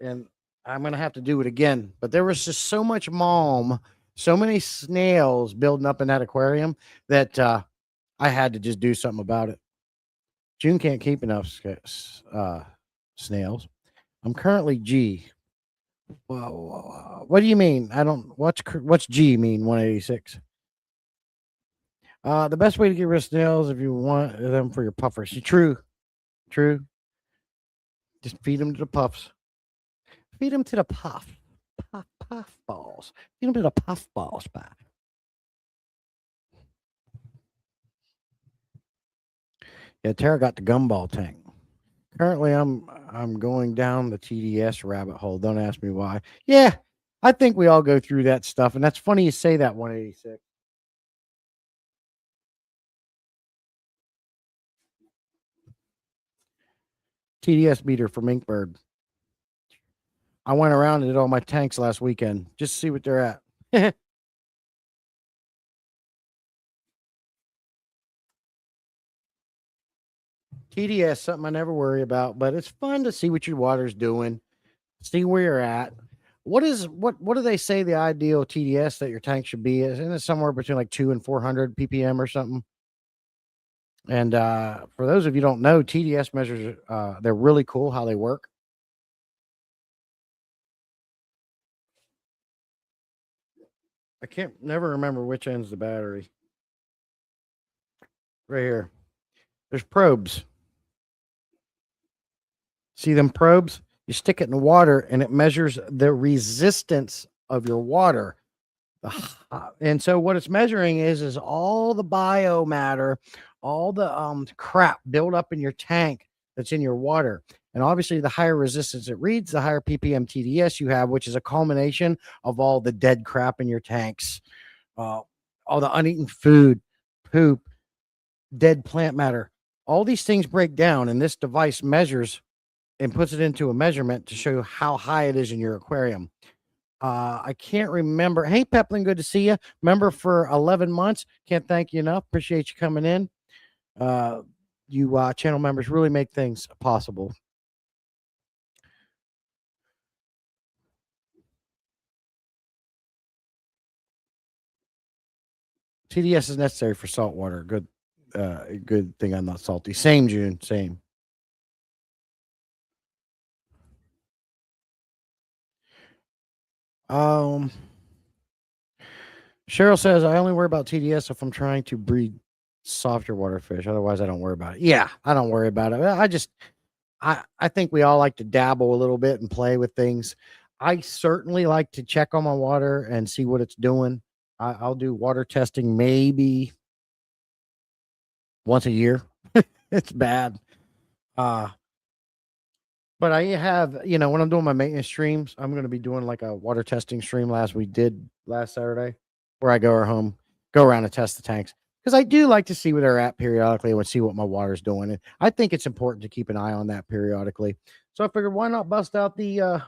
And I'm gonna have to do it again. But there was just so much malm, so many snails building up in that aquarium that I had to just do something about it. June can't keep enough snails. I'm currently G. Well, what do you mean? I don't. What's G mean? 186. The best way to get rid of snails if you want them for your puffers. True. Just feed them to the puffs. Feed them to the puff balls. Feed them to the puff balls, back. Yeah, Tara got the gumball tank. Currently, I'm going down the TDS rabbit hole. Don't ask me why. Yeah, I think we all go through that stuff, and that's funny you say that. 186. TDS meter for Minkbird. I went around and did all my tanks last weekend just to see what they're at. TDS, something I never worry about, but it's fun to see what your water's doing, see where you're at. What do they say the ideal TDS that your tank should be? Isn't it somewhere between like 2 and 400 ppm or something? And for those of you who don't know, TDS measures, they're really cool how they work. I can't never remember which end's the battery. Right here. There's probes. See them probes? You stick it in the water and it measures the resistance of your water. And so what it's measuring is all the biomatter, all the crap built up in your tank that's in your water. And obviously the higher resistance it reads, the higher ppm TDS you have, which is a culmination of all the dead crap in your tanks, all the uneaten food, poop, dead plant matter. All these things break down, and this device measures and puts it into a measurement to show how high it is in your aquarium. I can't remember. Hey, Peplin, good to see you. Member for 11 months. Can't thank you enough. Appreciate you coming in. You channel members really make things possible. TDS is necessary for salt water. Good thing I'm not salty. Same, June. Same. Um, Cheryl says I only worry about TDS if I'm trying to breed softer water fish. Otherwise, I don't worry about it. Yeah, I don't worry about it. I think we all like to dabble a little bit and play with things. I certainly like to check on my water and see what it's doing. I'll do water testing maybe once a year. It's bad. Uh, but I have, when I'm doing my maintenance streams, I'm going to be doing like a water testing stream we did last Saturday, where I go around and test the tanks. Because I do like to see where they're at periodically and see what my water's doing. And I think it's important to keep an eye on that periodically. So I figured, why not bust out the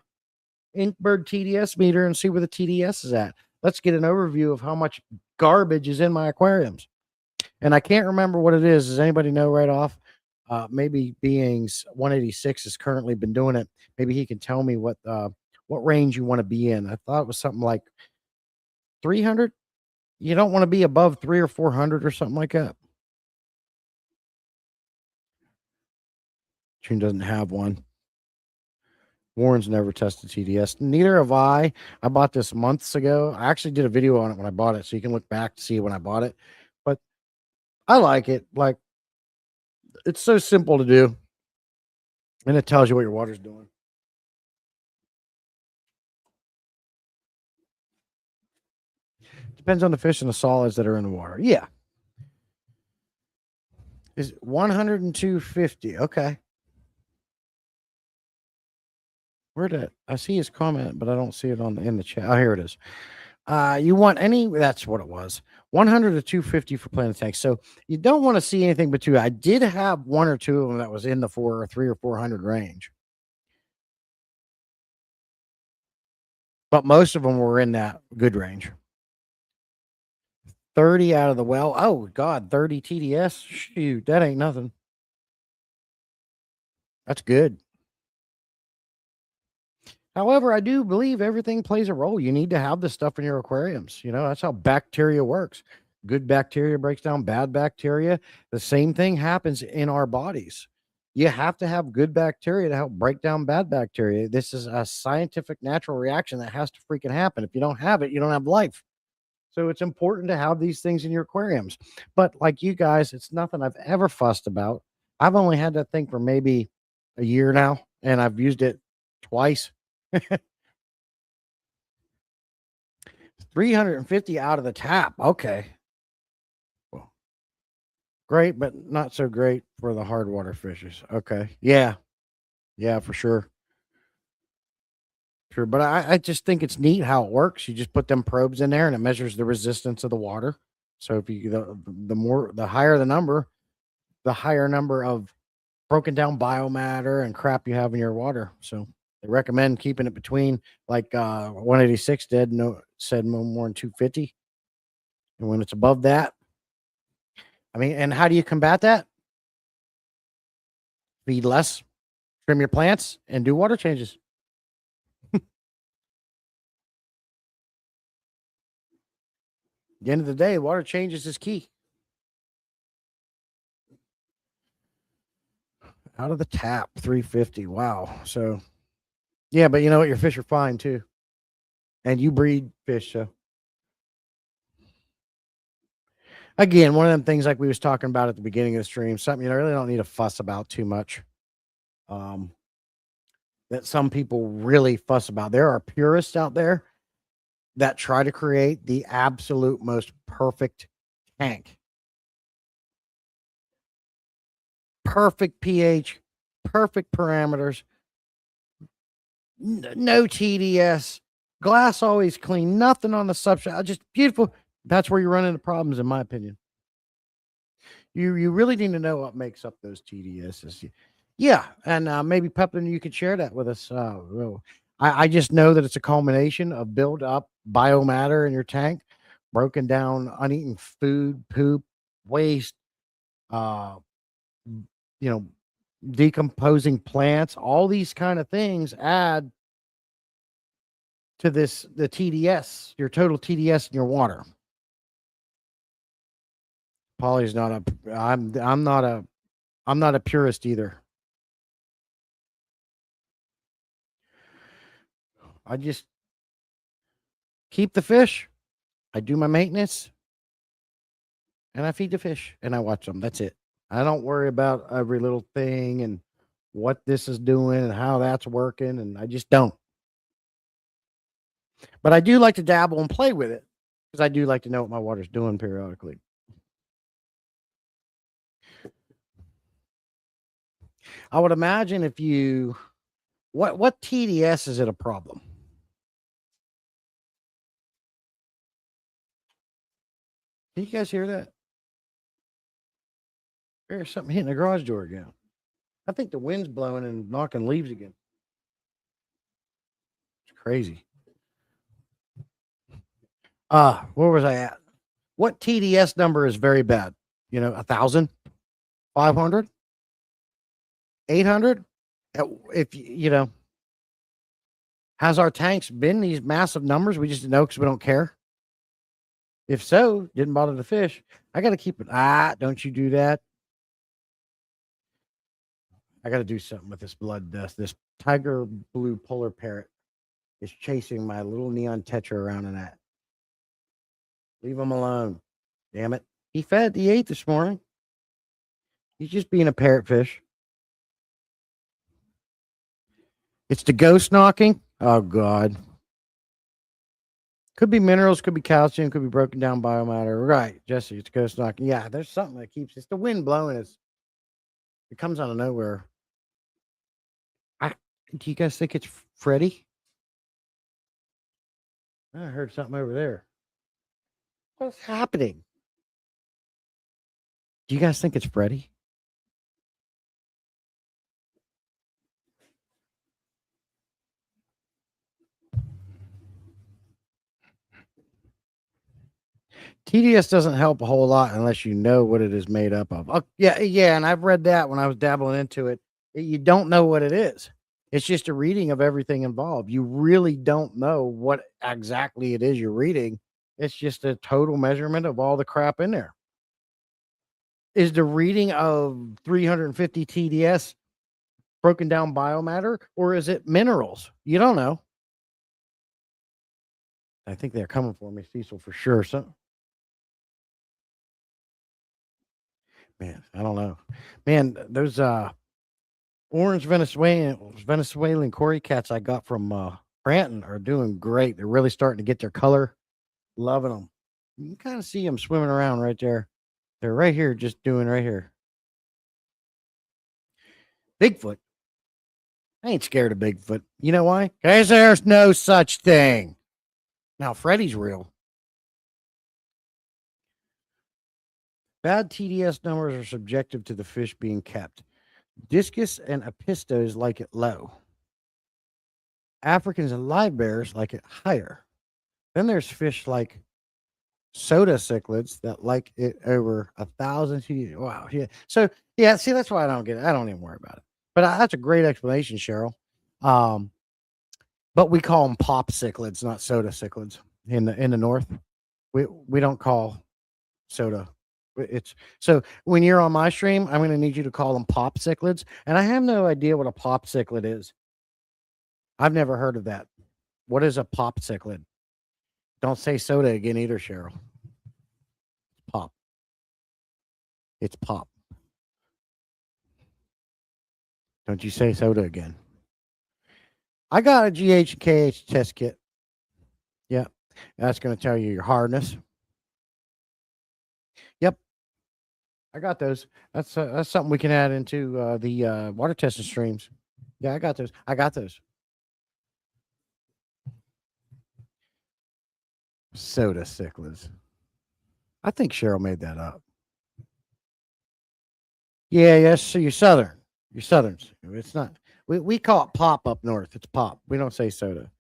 Inkbird TDS meter and see where the TDS is at? Let's get an overview of how much garbage is in my aquariums. And I can't remember what it is. Does anybody know right off? Maybe Beings 186 has currently been doing it. Maybe he can tell me what range you want to be in. I thought it was something like 300. You don't want to be above 300 or 400 or something like that. June doesn't have one. Warren's never tested TDS. Neither have I. I bought this months ago. I actually did a video on it when I bought it, so you can look back to see when I bought it. But I like it. Like, it's so simple to do, and it tells you what your water's doing. Depends on the fish and the solids that are in the water. Yeah. Is 100 and 250. Okay. Where did I see his comment, but I don't see it in the chat. Oh, here it is. You want that's what it was. 100 to 250 for planting tanks. So you don't want to see anything but two. I did have one or two of them that was in the 300 or 400 range, but most of them were in that good range. 30 out of the well. Oh God, 30 TDS. Shoot, that ain't nothing. That's good. However, I do believe everything plays a role. You need to have this stuff in your aquariums. That's how bacteria works. Good bacteria breaks down bad bacteria. The same thing happens in our bodies. You have to have good bacteria to help break down bad bacteria. This is a scientific natural reaction that has to freaking happen. If you don't have it, you don't have life. So it's important to have these things in your aquariums. But like you guys, it's nothing I've ever fussed about. I've only had that thing for maybe a year now, and I've used it twice. 350 out of the tap. Okay. Well, great, but not so great for the hard water fishes. Okay. Yeah. Yeah, for sure. Sure. But I just think it's neat how it works. You just put them probes in there and it measures the resistance of the water. So if you the higher the number, the higher number of broken down biomatter and crap you have in your water. So they recommend keeping it between, like 186 said no more than 250. And when it's above that, and how do you combat that? Feed less, trim your plants, and do water changes. At the end of the day, water changes is key. Out of the tap, 350. Wow. So, yeah, but you know what? Your fish are fine too. And you breed fish, so. Again, one of them things like we was talking about at the beginning of the stream, something you really don't need to fuss about too much. That some people really fuss about. There are purists out there that try to create the absolute most perfect tank. Perfect pH, perfect parameters, no TDS, glass always clean, nothing on the substrate, just beautiful. That's where you run into problems, in my opinion. You really need to know what makes up those TDSs. Yeah, and maybe Pepin, you could share that with us. I just know that it's a culmination of build up biomatter in your tank, broken down, uneaten food, poop, waste, uh, you know, decomposing plants. All these kind of things add to the TDS, your total TDS in your water. Polly's not a. I'm not a purist either. I just keep the fish. I do my maintenance and I feed the fish and I watch them. That's it. I don't worry about every little thing and what this is doing and how that's working. And I just don't. But I do like to dabble and play with it because I do like to know what my water's doing periodically. I would imagine if you what TDS is it a problem? Can you guys hear that? There's something hitting the garage door again. I think the wind's blowing and knocking leaves again. It's crazy. Where was I at? What TDS number is very bad? 1,000, 500, 800. If has our tanks been these massive numbers? We just know because we don't care. If so, didn't bother the fish. I got to keep it. Don't you do that. I got to do something with this blood dust. This tiger blue polar parrot is chasing my little neon tetra around in that. Leave him alone. Damn it. He ate this morning. He's just being a parrotfish. It's the ghost knocking. Oh, God. Could be minerals, could be calcium, could be broken down biomatter. Right, Jesse, it's ghost knocking. Yeah, there's something that keeps it's the wind blowing. It comes out of nowhere. Do you guys think it's Freddy? I heard something over there. What's happening? Do you guys think it's Freddy? TDS doesn't help a whole lot unless you know what it is made up of. Oh, yeah, and I've read that when I was dabbling into it. You don't know what it is. It's just a reading of everything involved. You really don't know what exactly it is you're reading. It's just a total measurement of all the crap in there. Is the reading of 350 TDS broken down biomatter or is it minerals? You don't know. I think they're coming for me, Cecil, for sure. So, man, I don't know. Man, those orange Venezuelan Cory cats I got from Branton are doing great. They're really starting to get their color. Loving them. You can kind of see them swimming around right there. They're right here, just doing right here. Bigfoot. I ain't scared of Bigfoot. You know why? Because there's no such thing. Now, Freddy's real. Bad TDS numbers are subjective to the fish being kept. Discus and apistos like it low. Africans and live bears like it higher. Then there's fish like soda cichlids that like it over 1,000 TDS. Wow. Yeah. So, yeah, see, that's why I don't get it. I don't even worry about it. But that's a great explanation, Cheryl. But we call them pop cichlids, not soda cichlids in the north. We don't call soda. It's so when you're on my stream, I'm going to need you to call them pop cichlids, and I have no idea what a pop cichlid is. I've never heard of that. What is a pop cichlid? Don't say soda again either, Cheryl. Pop. It's pop. Don't you say soda again. I got a GH and KH test kit. Yeah, that's going to tell you your hardness. Yep, I got those. That's something we can add into the water testing streams. Yeah, I got those. I got those. Soda cichlids. I think Cheryl made that up. Yeah, yes. So you're Southern. You're Southerns. It's not. We call it pop up north. It's pop. We don't say soda.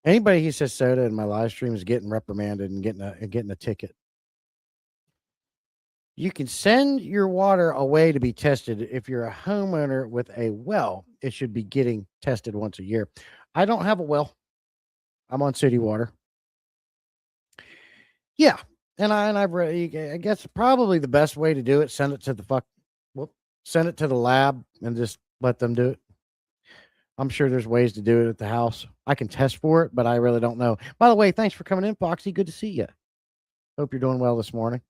Anybody who says soda in my live stream is getting reprimanded and getting a ticket. You can send your water away to be tested. If you're a homeowner with a well, it should be getting tested once a year. I don't have a well. I'm on city water. Yeah, and I've read. I guess probably the best way to do it. Send it to the Well, send it to the lab and just let them do it. I'm sure there's ways to do it at the house. I can test for it, but I really don't know. By the way, thanks for coming in, Foxy. Good to see you. Hope you're doing well this morning.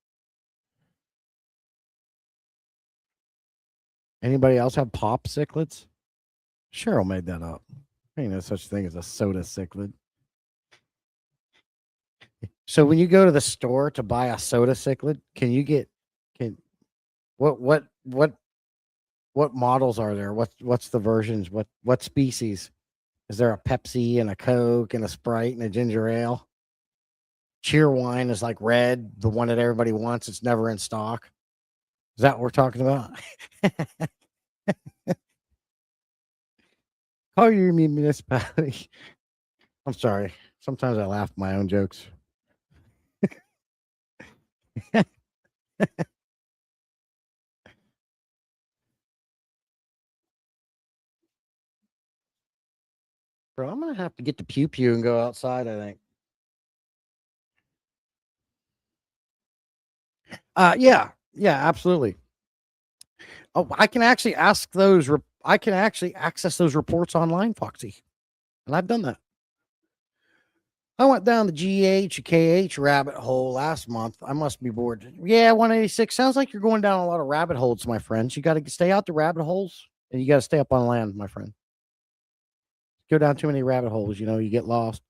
Anybody else have pop cichlids? Cheryl made that up. Ain't no such thing as a soda cichlid. So when you go to the store to buy a soda cichlid, can what models are there? What's the versions? What species? Is there a Pepsi and a Coke and a Sprite and a ginger ale? Cheerwine is like red, the one that everybody wants. It's never in stock. Is that what we're talking about? Call your municipality. I'm sorry. Sometimes I laugh at my own jokes. Bro, I'm gonna have to get the pew pew and go outside, I think. Yeah, yeah, absolutely. Oh, I can actually I can actually access those reports online, Foxy. And I've done that. I went down the GH KH rabbit hole last month. I must be bored. Yeah, 186. Sounds like you're going down a lot of rabbit holes, my friends. You got to stay out the rabbit holes and you got to stay up on land, my friend. Go down too many rabbit holes, you get lost.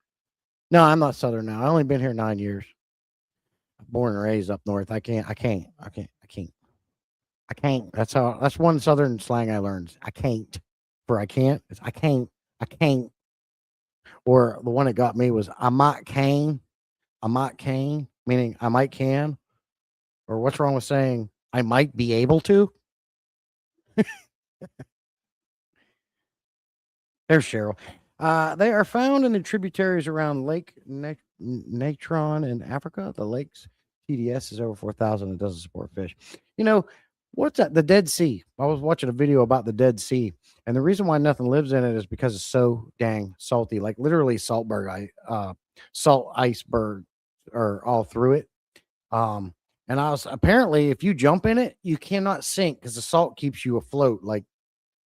No, I'm not Southern now. I only been here 9 years. Born and raised up north. I can't. That's one Southern slang I learned. I can't. For I can't. It's I can't. I can't. Or the one that got me was I might can. I might can, meaning I might can. Or what's wrong with saying I might be able to? There's Cheryl. They are found in the tributaries around Lake Natron in Africa. The lake's TDS is over 4,000 and doesn't support fish. What's that? The Dead Sea. I was watching a video about the Dead Sea, and the reason why nothing lives in it is because it's so dang salty. Like literally salt iceberg are all through it. And I was apparently if you jump in it, you cannot sink because the salt keeps you afloat. Like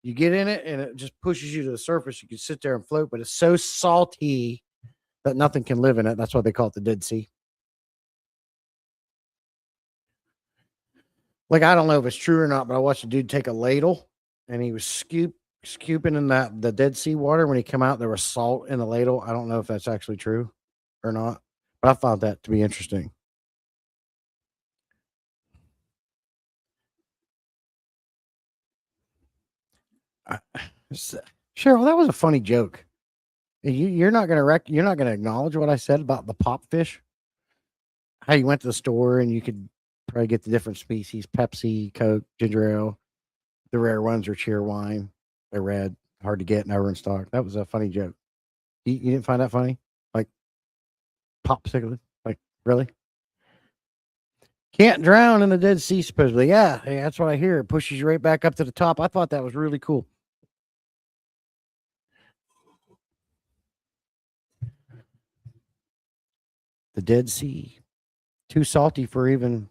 you get in it and it just pushes you to the surface. You can sit there and float, but it's so salty that nothing can live in it. That's why they call it the Dead Sea. Like I don't know if it's true or not, but I watched a dude take a ladle and he was scooping in the Dead Sea water. When he came out, there was salt in the ladle. I don't know if that's actually true or not, but I found that to be interesting. I, Cheryl, that was a funny joke. You're not you're not gonna acknowledge what I said about the pop fish. How you went to the store and you could probably get the different species: Pepsi, Coke, ginger ale. The rare ones are Cheerwine. They're red, hard to get, never in stock. That was a funny joke. You didn't find that funny? Like popsicle? Like really? Can't drown in the Dead Sea, supposedly. Yeah, hey, that's what I hear. It pushes you right back up to the top. I thought that was really cool. The Dead Sea, too salty for even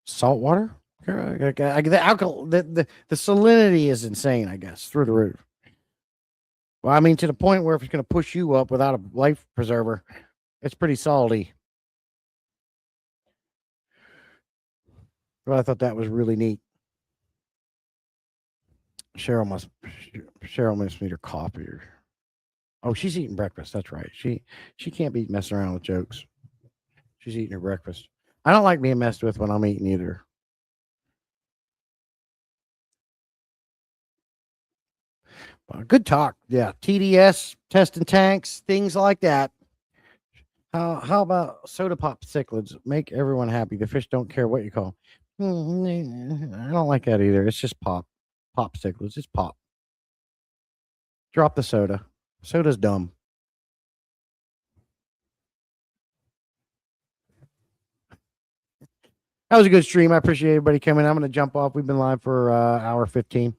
salt water. The alcohol, the salinity is insane. I guess through the roof. Well, I mean, to the point where if it's going to push you up without a life preserver, it's pretty salty. Well, I thought that was really neat. Cheryl must Cheryl must need her coffee. Oh, she's eating breakfast. That's right. She can't be messing around with jokes. She's eating her breakfast. I don't like being messed with when I'm eating either. Good talk. Yeah. TDS, testing tanks, things like that. How about soda pop cichlids? Make everyone happy. The fish don't care what you call. I don't like that either. It's just pop cichlids. It's pop. Drop the soda. Soda's dumb. That was a good stream. I appreciate everybody coming. I'm going to jump off. We've been live for hour 15.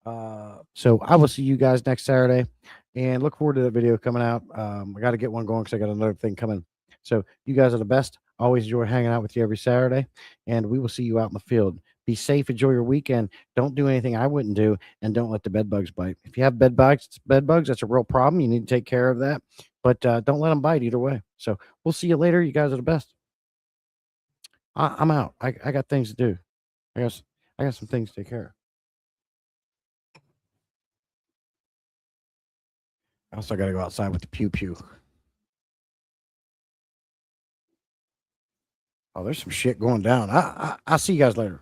So I will see you guys next Saturday, and look forward to that video coming out. I got to get one going because I got another thing coming. So you guys are the best. Always enjoy hanging out with you every Saturday, and we will see you out in the field. Be safe. Enjoy your weekend. Don't do anything I wouldn't do, and don't let the bed bugs bite. If you have bed bugs, that's a real problem. You need to take care of that, but don't let them bite either way. So we'll see you later. You guys are the best. I'm out. I got things to do. I got I got some things to take care of. I also got to go outside with the pew pew. Oh, there's some shit going down. I'll see you guys later.